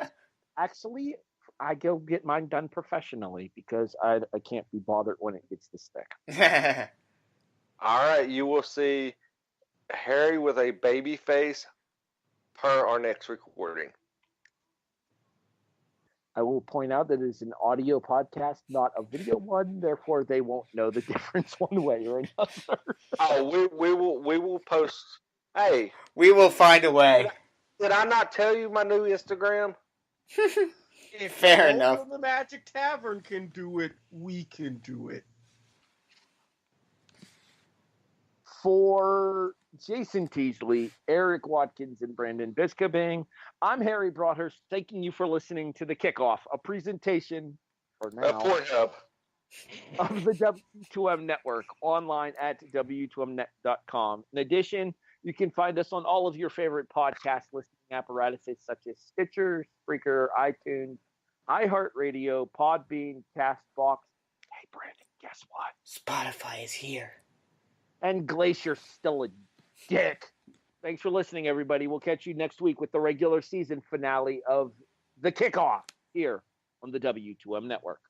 go get mine done professionally because I can't be bothered when it gets this thick. All right, you will see Harry with a baby face per our next recording. I will point out that it is an audio podcast, not a video one. Therefore, they won't know the difference one way or another. Oh, we will post. Hey, we will find a way. Did I not tell you my new Instagram? Fair enough. The Magic Tavern can do it. We can do it. For Jason Teasley, Erik Watkins, and Brandon Biskobing, I'm Harry Broadhurst, thanking you for listening to The Kickoff, a presentation for now of the W2M Network, online at W2Mnet.com. In addition, you can find us on all of your favorite podcast listening apparatuses such as Stitcher, Spreaker, iTunes, iHeartRadio, Podbean, CastBox. Hey, Brandon, guess what? Spotify is here. And Glacier's still a dick. Thanks for listening, everybody. We'll catch you next week with the regular season finale of The Kickoff here on the W2M Network.